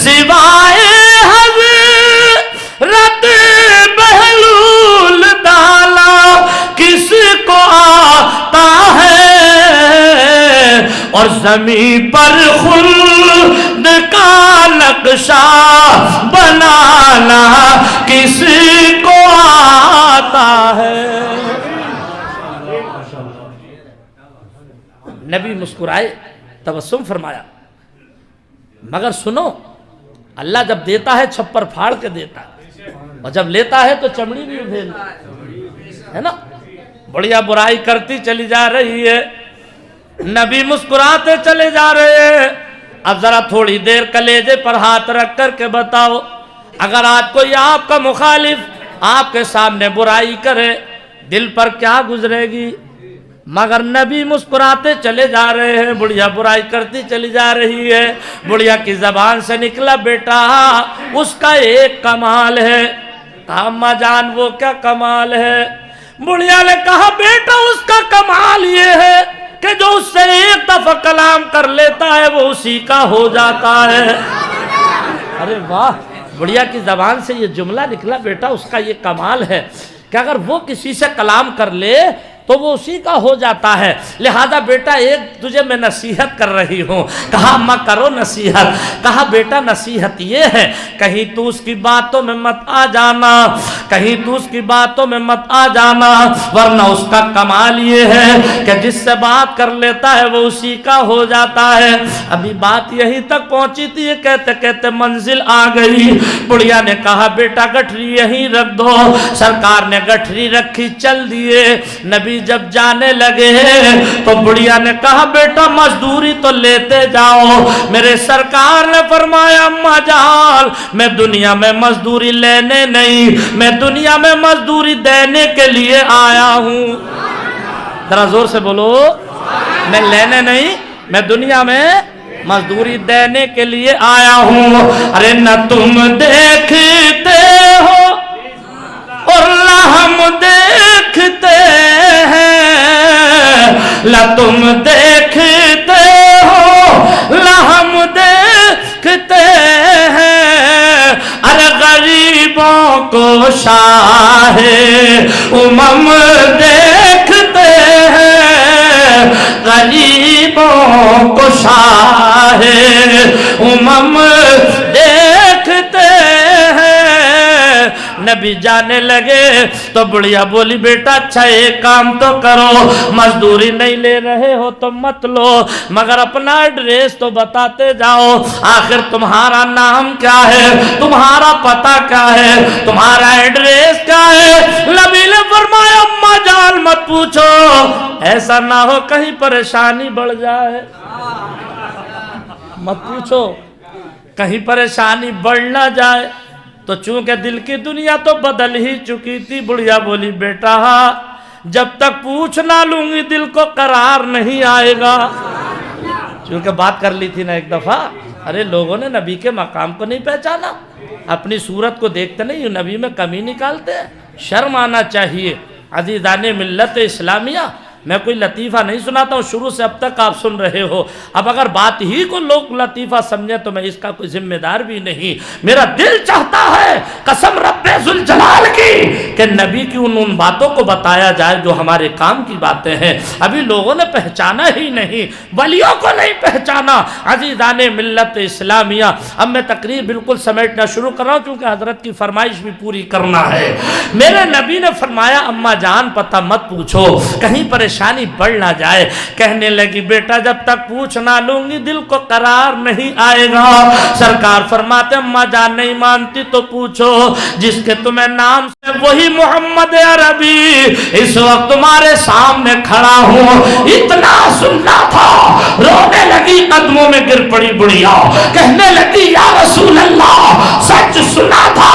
سوائے حضرت بہلول ڈالا کس کو آتا ہے, اور زمین پر خلد کا نقشہ بنانا کس کو آتا ہے. نبی مسکرائے تبسم فرمایا مگر سنو اللہ جب دیتا ہے چھپر پھاڑ کے دیتا ہے اور جب لیتا ہے تو چمڑی بھی ادھیل ہے نا. بڑھیا برائی کرتی چلی جا رہی ہے, نبی مسکراتے چلے جا رہے ہیں. اب ذرا تھوڑی دیر کلیجے پر ہاتھ رکھ کر کے بتاؤ اگر آج کوئی آپ کا مخالف آپ کے سامنے برائی کرے دل پر کیا گزرے گی؟ مگر نبی مسکراتے چلے جا رہے ہیں, بڑھیا برائی کرتی چلی جا رہی ہے. بڑھیا کی زبان سے نکلا بیٹا اس کا ایک کمال ہے. کہا اماں جان وہ کیا کمال ہے؟ بڑھیا نے کہا بیٹا اس کا کمال یہ ہے کہ جو اس سے ایک دفعہ کلام کر لیتا ہے وہ اسی کا ہو جاتا ہے. ارے واہ, بڑھیا کی زبان سے یہ جملہ نکلا بیٹا اس کا یہ کمال ہے کہ اگر وہ کسی سے کلام کر لے تو وہ اسی کا ہو جاتا ہے. لہذا بیٹا ایک تجھے میں نصیحت کر رہی ہوں. کہا اماں کرو نصیحت. کہا بیٹا نصیحت یہ ہے کہیں تو اس کی باتوں میں مت آ جانا, کہیں تو اس کی باتوں میں مت آ جانا, ورنہ اس کا کمال یہ ہے کہ جس سے بات کر لیتا ہے وہ اسی کا ہو جاتا ہے. ابھی بات یہیں تک پہنچی تھی کہتے کہتے منزل آ گئی. بڑھیا نے کہا بیٹا گٹھری یہیں رکھ دو. سرکار نے گٹھری رکھی چل دیے. نبی نبی جب جانے لگے تو بڑھیا نے کہا بیٹا مزدوری تو لیتے جاؤ. میرے سرکار نے فرمایا اماں جان میں دنیا میں مزدوری لینے نہیں, میں دنیا میں مزدوری دینے کے لیے آیا ہوں. ذرا زور سے بولو, میں لینے نہیں, میں دنیا میں مزدوری دینے کے لیے آیا ہوں. ارے نہ تم دیکھتے ہو اور نہ ہم دیکھتے ہیں, نہ تم دیکھتے ہو نہ ہم دیکھتے ہیں. ارے غریبوں کو شاہ امم دیکھتے ہیں, غریبوں کو شاہ امم دیکھتے ہیں. نبی جانے لگے تو بڑھیا بولی بیٹا اچھا ایک کام تو کرو, مزدوری نہیں لے رہے ہو تو مت لو, مگر اپنا ایڈریس تو بتاتے جاؤ. آخر تمہارا نام کیا ہے, تمہارا پتہ کیا ہے, تمہارا ایڈریس کیا ہے؟ نبی نے فرمایا اماں جان مت پوچھو, ایسا نہ ہو کہیں پریشانی بڑھ جائے. مت پوچھو کہیں پریشانی بڑھ نہ جائے. تو چونکہ دل کی دنیا تو بدل ہی چکی تھی, بڑھیا بولی بیٹا جب تک پوچھ نہ لوں گی دل کو قرار نہیں آئے گا. چونکہ بات کر لی تھی نا ایک دفعہ, ارے لوگوں نے نبی کے مقام کو نہیں پہچانا, اپنی صورت کو دیکھتے نہیں, نبی میں کمی نکالتے ہیں. شرم آنا چاہیے. عزیزان ملت اسلامیہ, میں کوئی لطیفہ نہیں سناتا ہوں, شروع سے اب تک آپ سن رہے ہو. اب اگر بات ہی کو لوگ لطیفہ سمجھیں تو میں اس کا کوئی ذمہ دار بھی نہیں. میرا دل چاہتا ہے قسم رب ذوالجلال کی کہ نبی کی ان باتوں کو بتایا جائے جو ہمارے کام کی باتیں ہیں. ابھی لوگوں نے پہچانا ہی نہیں, ولیوں کو نہیں پہچانا. عزیزان ملت اسلامیہ, اب میں تقریر بالکل سمیٹنا شروع کر رہا ہوں کیونکہ حضرت کی فرمائش بھی پوری کرنا ہے. میرے نبی نے فرمایا اماں جان پتہ مت پوچھو کہیں پریشانی بڑھ نہ جائے. کہنے لگی بیٹا جب تک پوچھ نہ لوں گی دل کو قرار نہیں آئے گا. سرکار فرماتے اماں جان نہیں مانتی تو پوچھو, جس کے تمہیں نام سے وہی محمد عربی اس وقت تمہارے سامنے کھڑا ہوں. اتنا سننا تھا, رونے لگی, قدموں میں گر پڑی بڑھیا, کہنے لگی یا رسول اللہ سچ سنا تھا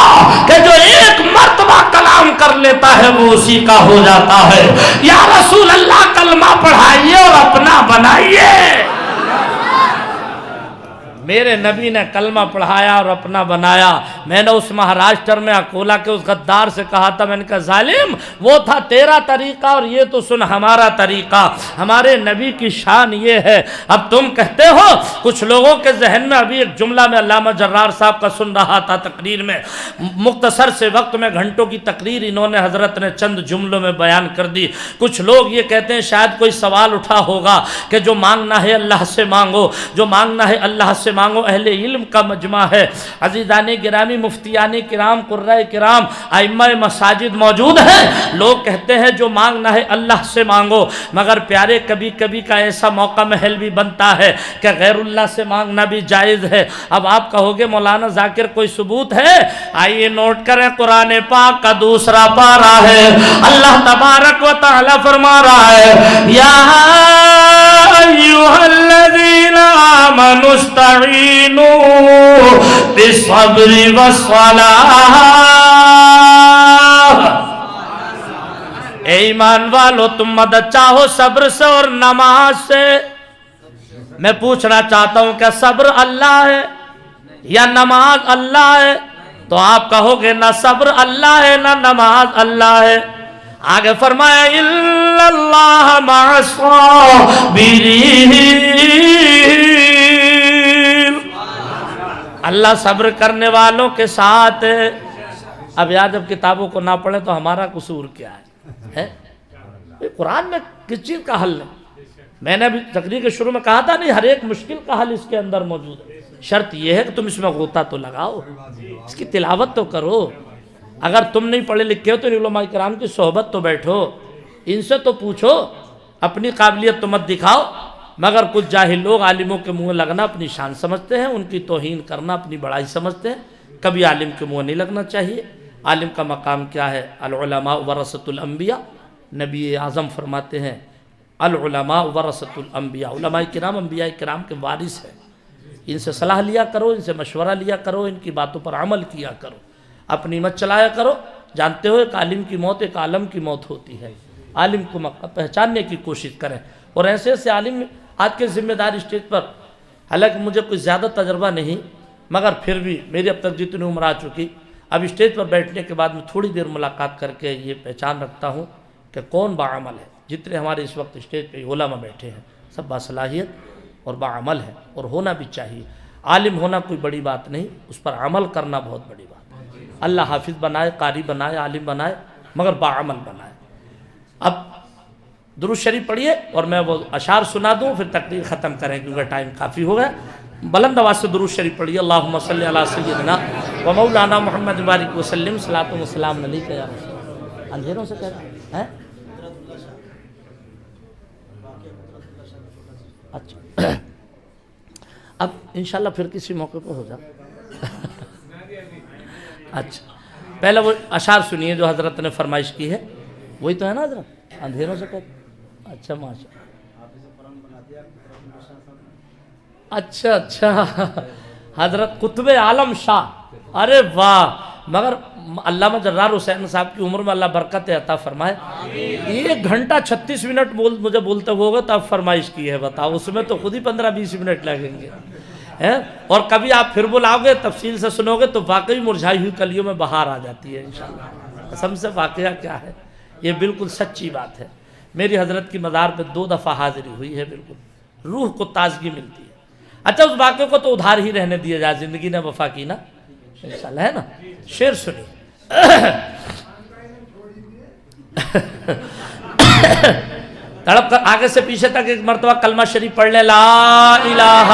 کہ جو ایک مرتبہ کلام کر لیتا ہے وہ اسی کا ہو جاتا ہے. یا رسول اللہ کلمہ پڑھائیے اور اپنا بنائیے. میرے نبی نے کلمہ پڑھایا اور اپنا بنایا. میں نے اس مہاراشٹر میں اکولا کے اس غدار سے کہا تھا, میں نے کہا ظالم وہ تھا تیرا طریقہ اور یہ تو سن ہمارا طریقہ. ہمارے نبی کی شان یہ ہے. اب تم کہتے ہو, کچھ لوگوں کے ذہن میں ابھی ایک جملہ میں علامہ جرار صاحب کا سن رہا تھا تقریر میں, مختصر سے وقت میں گھنٹوں کی تقریر انہوں نے حضرت نے چند جملوں میں بیان کر دی. کچھ لوگ یہ کہتے ہیں شاید کوئی سوال اٹھا ہوگا کہ جو مانگنا ہے اللہ سے مانگو, جو مانگنا ہے اللہ سے مانگو. اہل علم کا مجمع ہے. عزیزان گرامی, مفتیان کرام, قرۂ کرام, ائمہ مساجد موجود ہیں. لوگ کہتے ہیں جو مانگنا ہے اللہ سے مانگو, مگر پیارے کبھی کبھی کا ایسا موقع محل بھی بنتا ہے کہ غیر اللہ سے مانگنا بھی جائز ہے. اب آپ کہو گے مولانا ذاکر کوئی ثبوت ہے؟ آئیے نوٹ کریں, قرآن پاک کا دوسرا پارہ ہے. اللہ تبارک و تعالی فرما رہا ہے یا ایھا الذین آمنوا استعینوا بالصبر والصلاۃ. اے ایمان والو تم مدد چاہو صبر سے اور نماز سے. میں پوچھنا چاہتا ہوں کہ صبر اللہ ہے یا نماز اللہ ہے؟ تو آپ کہو گے نہ صبر اللہ ہے نہ نماز اللہ ہے. آگے فرمایا اِلَّا اللَّهَ مَعَ الصَّابِرِينَ, اللہ صبر کرنے والوں کے ساتھ ہے. اب یار جب کتابوں کو نہ پڑھیں تو ہمارا قصور کیا ہے؟ قرآن میں کس چیز کا حل ہے؟ میں نے ابھی تقریر کے شروع میں کہا تھا نہیں, ہر ایک مشکل کا حل اس کے اندر موجود ہے. شرط یہ ہے کہ تم اس میں غوطہ تو لگاؤ, اس کی تلاوت تو کرو. اگر تم نہیں پڑھے لکھے ہو تو علماء کرام کی صحبت تو بیٹھو, ان سے تو پوچھو. اپنی قابلیت تو مت دکھاؤ, مگر کچھ جاہل لوگ عالموں کے منہ لگنا اپنی شان سمجھتے ہیں, ان کی توہین کرنا اپنی بڑائی سمجھتے ہیں. کبھی عالم کے منہ نہیں لگنا چاہیے. عالم کا مقام کیا ہے؟ العلماء ورثۃ الانبیاء. نبی اعظم فرماتے ہیں العلماء ورثۃ الانبیاء، علماء کرام انبیاء کرام کے وارث ہیں، ان سے صلاح لیا کرو، ان سے مشورہ لیا کرو، ان کی باتوں پر عمل کیا کرو، اپنی مت چلایا کرو۔ جانتے ہو ایک عالم کی موت ایک عالم کی موت ہوتی ہے، عالم کو پہچاننے کی کوشش کریں۔ اور ایسے ایسے عالم آج کے ذمہ دار اسٹیج پر، حالانکہ مجھے کوئی زیادہ تجربہ نہیں، مگر پھر بھی میری اب تک جتنی عمر آ چکی، اب اسٹیج پر بیٹھنے کے بعد میں تھوڑی دیر ملاقات کر کے یہ پہچان رکھتا ہوں کہ کون باعمل ہے۔ جتنے ہمارے اس وقت اسٹیج پہ علماء بیٹھے ہیں سب باصلاحیت اور باعمل ہے، اور ہونا بھی چاہیے۔ عالم ہونا کوئی بڑی بات نہیں، اس پر عمل کرنا بہت بڑی بات ہے۔ اللہ حافظ بنائے، قاری بنائے، عالم بنائے، مگر باعمل بنائے۔ اب درود شریف پڑھیے اور میں وہ اشعار سنا دوں، پھر تقریر ختم کریں کیونکہ ٹائم کافی ہو گیا۔ بلند آواز سے درود شریف پڑھیے۔ اللہم صلی علی سیدنا و مولانا محمد بارک وسلم، صلاۃ و سلام علیک یا رسول اللہ۔ اندھیروں سے کہہ رہا ہے؟ اچھا، اب انشاءاللہ پھر کسی موقع پہ ہو جائے۔ اچھا، پہلے وہ اشعار سنیے جو حضرت نے فرمائش کی ہے، وہی تو ہے نا حضرت؟ اندھیروں سے کہتے۔ اچھا ماشاء اچھا اچھا، حضرت قطب عالم شاہ، ارے واہ! مگر علامہ جرار حسین صاحب کی عمر میں اللہ برکت عطا فرمائے۔ 1 گھنٹہ 36 منٹ مجھے بولتے ہوگا تو اب فرمائش کی ہے، بتاؤ، اس میں تو خود ہی 15-20 منٹ لگیں گے۔ اور کبھی آپ پھر بلاؤ گے، تفصیل سے سنو گے تو واقعی مرجھائی ہوئی کلیوں میں بہار آ جاتی ہے انشاءاللہ۔ قسم سے واقعہ کیا ہے، یہ بالکل سچی بات ہے۔ میری حضرت کی مزار پہ 2 دفعہ حاضری ہوئی ہے، بالکل روح کو تازگی ملتی ہے۔ اچھا، اس واقعے کو تو ادھار ہی رہنے دیا جائے، زندگی نے وفا کی نا انشاءاللہ، ہے نا؟ شعر سنیے۔ تڑپ کر آگے سے پیچھے تک ایک مرتبہ کلمہ شریف پڑھ لے، لا الہ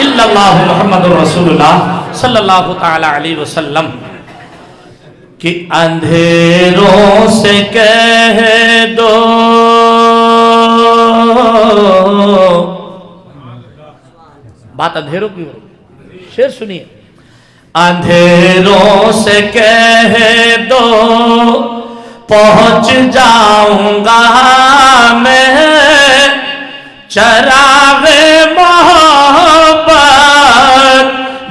الا اللہ محمد رسول اللہ صلی اللہ تعالی علیہ وسلم۔ کہ اندھیروں سے کہہ دو بات اندھیروں کی ہو رہی، شعر سنیے۔ اندھیروں سے کہہ دو پہنچ جاؤں گا میں، چراغ محبت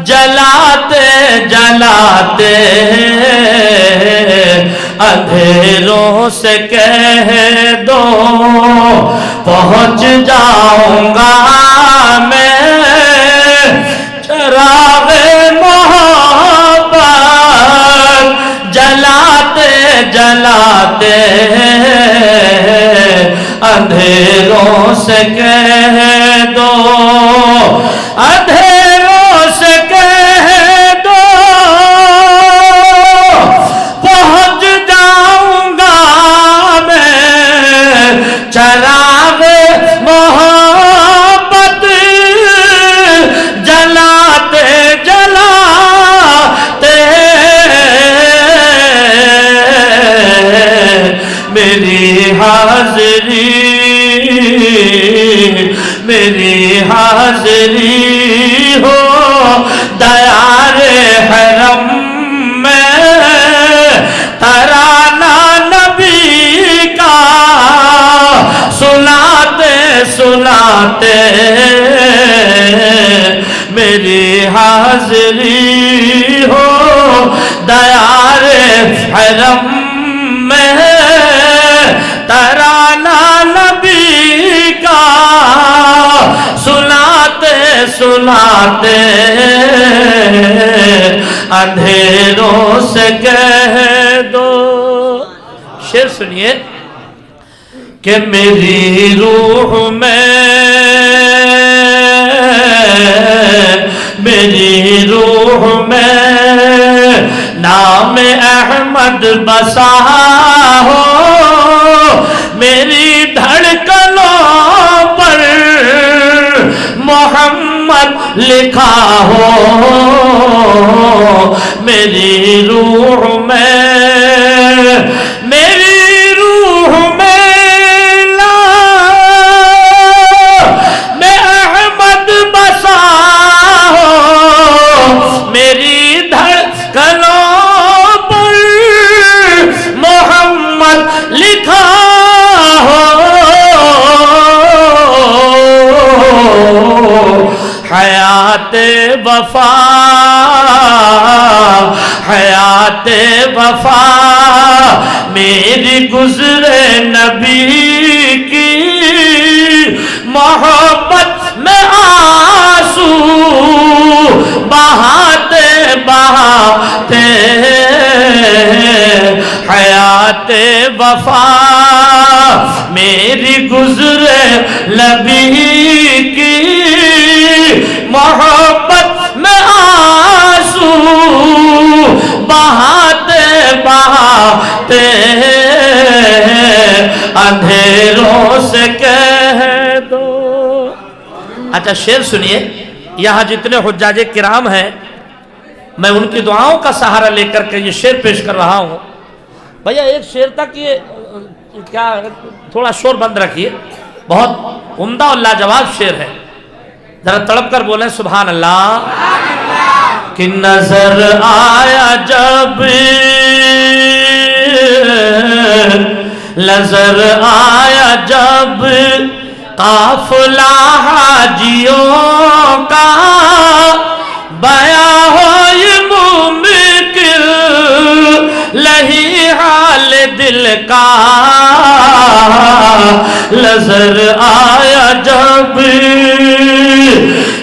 جلاتے جلاتے، اندھیروں سے کہہ دو پہنچ جاؤں گا میں، چراغ محبت جلاتے جلاتے، اندھیروں سے کہہ دو، اندھیروں سے کہہ دو پہنچ جاؤں گا میں، چراغ محبت جلاتے جلاتے، میری حاضری میری حاضری ہو دیار حرم میں، ترانہ نبی کا سناتے سناتے، میری حاضری ہو دیار حرم میں، ترانہ نبی کا سناتے سناتے، اندھیروں سے کہہ دو۔ شعر سنیے کہ میری روح میں میری روح میں نام احمد بسا ہو، میری دھڑکنوں پر محمد لکھا ہو، میری روح میں میری روح میں میں احمد بسا ہو، میری دھڑکنوں پر محمد لکھا حیات وفا حیات وفا میری گزرے نبی کی محبت میں آنسو بہاتے بہاتے حیات وفا میری گزرے نبی کی محبت میں آنسو بہاتے بہاتے اندھیروں سے کہہ دو. اچھا شعر سنیے. یہاں جتنے حجاج کرام ہیں میں ان کی دعاؤں کا سہارا لے کر کے یہ شعر پیش کر رہا ہوں. بھیا ایک شعر تک یہ کیا تھوڑا شور بند رکھیے, بہت عمدہ اور لاجواب شعر ہے, ذرا تڑپ کر بولیں سبحان اللہ. کہ نظر آیا جب نظر آیا جب قافلہ حاجیوں کا بیاں ہو یہ ممکن نہیں حال دل کا. نظر آیا جب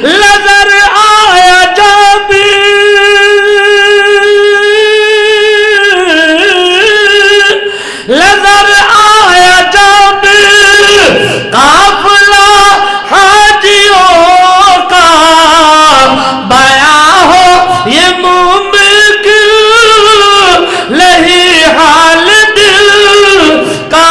نظر آیا جب نظر آیا جب قافلہ حاجیوں کا بیاں ہو یہ ممکن نہیں حال دل کا.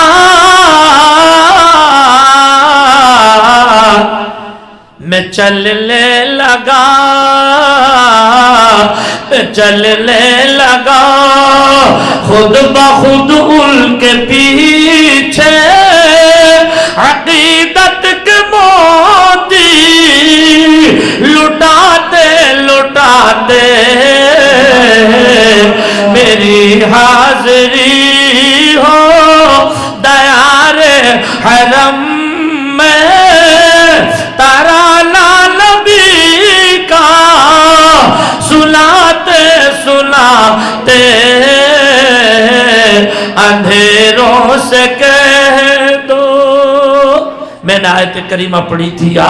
میں چلنے لگا چلنے لگا خود بخود ان کے پیچھے عقیدت کے موتی لٹاتے لٹاتے میری حاضری ہو دیار حرم میں ترانہ نبی کا سناتے سناتے اندھیروں سے کہہ دو. میں نے آیت کریمہ پڑھی تھی یا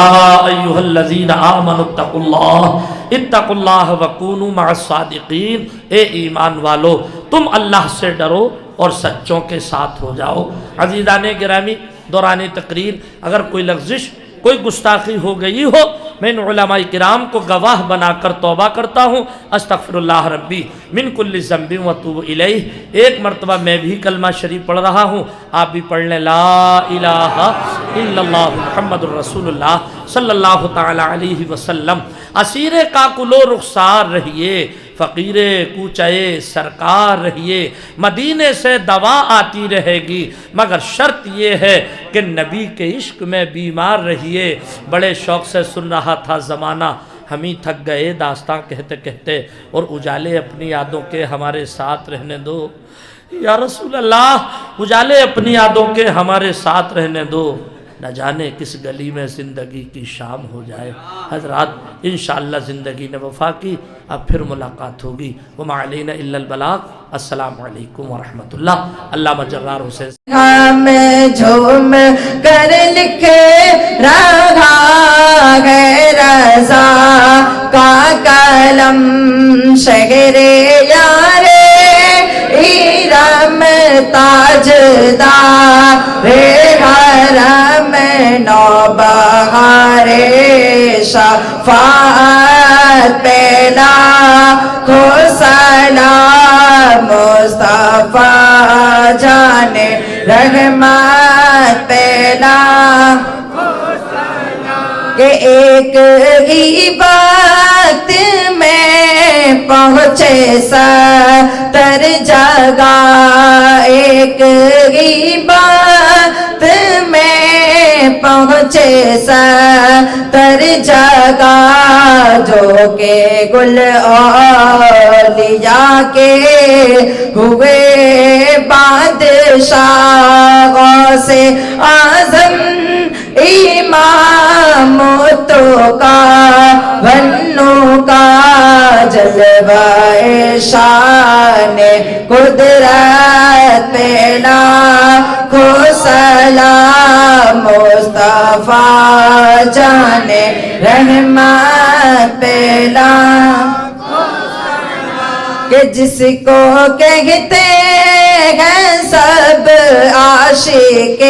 ایھا الذین آمنوا اتقوا اللہ وکونوا مع الصادقین. اے ایمان والو تم اللہ سے ڈرو اور سچوں کے ساتھ ہو جاؤ. عزیزان گرامی دوران تقریر اگر کوئی لغزش کوئی گستاخی ہو گئی ہو میں ان علماء کرام کو گواہ بنا کر توبہ کرتا ہوں. استغفر اللہ ربی من کل ذنب واتوب الیہ. ایک مرتبہ میں بھی کلمہ شریف پڑھ رہا ہوں, آپ بھی پڑھ لیں لا الہ الا اللہ محمد الرسول اللہ صلی اللہ تعالی علیہ وسلم. اسیر کاکلو رخسار رہیے فقیر کوچے سرکار رہیے, مدینے سے دوا آتی رہے گی مگر شرط یہ ہے کہ نبی کے عشق میں بیمار رہیے. بڑے شوق سے سن رہا تھا زمانہ ہم ہی تھک گئے داستاں کہتے کہتے, اور اجالے اپنی یادوں کے ہمارے ساتھ رہنے دو. یا رسول اللہ اجالے اپنی یادوں کے ہمارے ساتھ رہنے دو, نہ جانے کس گلی میں زندگی کی شام ہو جائے. حضرات انشاءاللہ زندگی نے وفا کی, اب پھر ملاقات ہوگی. وما علینا الا البلاغ. السلام علیکم ورحمۃ اللہ. علامہ جرار حسین ہم جھوم کر لکھے رہا ہے رضا کا کلم شہر یار ایرم تاجدار حرم نوبہار شفاعت پیدا کو سلام مصطفیٰ جان رحمت پیدا کہ ایک ہی وقت میں پہنچے ستر جگہ, ایک ہی وقت میں پہنچے ستر جگہ, جو کہ گل اولیاء کے ہوئے بادشاہوں سے اعظم ایمان موتوں کا بھنوں کا جلوہ شان قدرت پہ لاکھوں سلام مصطفیٰ جان رحمت پہ لاکھوں کہ جس کو کہتے ہیں سب عاشق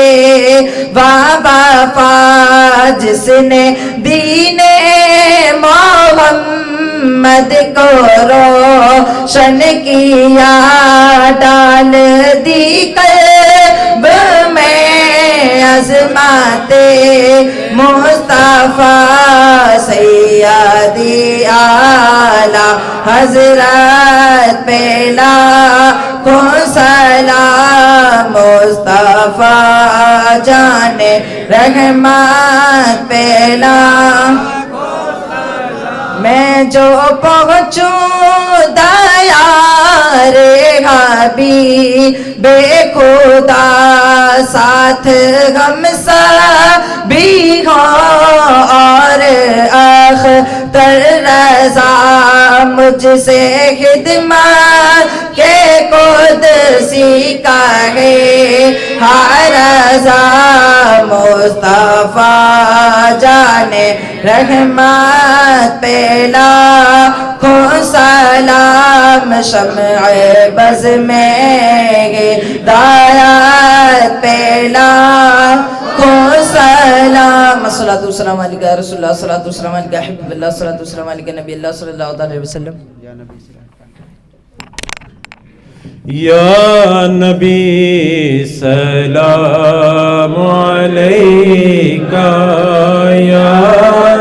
وفا جس نے دین محمد کو روشن کیا ڈال دی قلب میں عظمت مصطفیٰ سیدی اعلیٰ حضرت پہ لاکھوں سلام مصطفیٰ جان رحمت پہ لاکھوں سلام میں جو پہنچوں دیار حبیب خدا ساتھ ہم سبھی ہوں اور اختر رضا مجھ سے خدمت کے قدسی کا ہے ہر رضا مصطفیٰ جان رحمت پہ لاکھوں سلام شمع بز میں ہدایت پہ لاکھوں سلام الصلاۃ والسلام علیکہ یا رسول اللہ الصلاۃ والسلام علیکہ حبیب اللہ الصلاۃ والسلام علیکہ نبی اللہ صلی اللہ علیہ وسلم یا نبی سلام علیکہ یا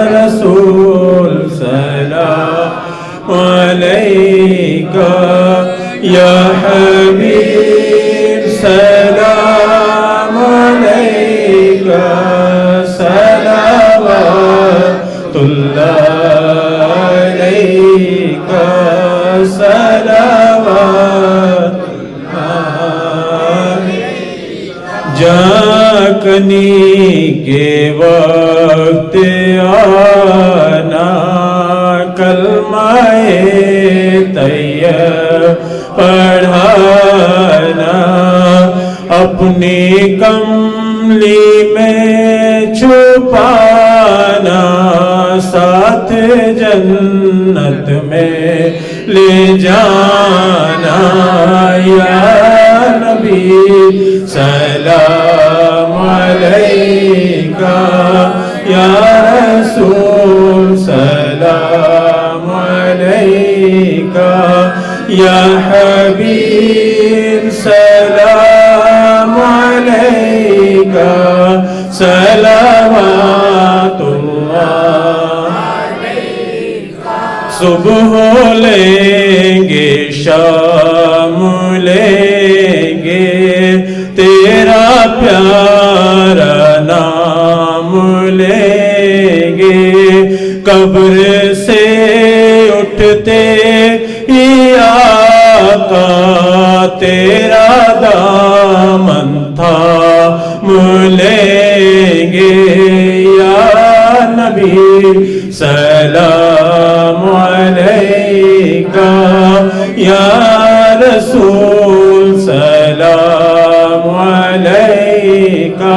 رسول سلام علیکہ یا حبیب سلام علیکہ صلوات اللہ علیکہ صلوات جاکنی کے وقت آنا کلمہ طیب پڑھانا اپنی کملی میں چھپانا ساتھ جنت میں لے جانا یا نبی سلام علیکہ یا رسول سلام علیکہ یا حبیب سلام علیکہ صلوات اللہ صبح لیں گے شام لیں گے تیرا پیارا نام لیں گے قبر سے اٹھتے ہی آقا تیرا دامن تھام لیں گے یا نبی سلام علیکہ یا رسول سلام علیکہ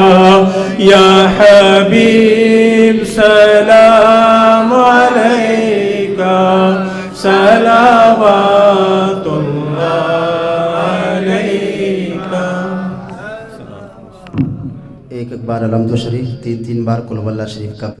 یا حبیب سلام علیکہ صلوات اللہ علیکہ. ایک بار الحمد شریف تین بار قل هو اللہ شریف کا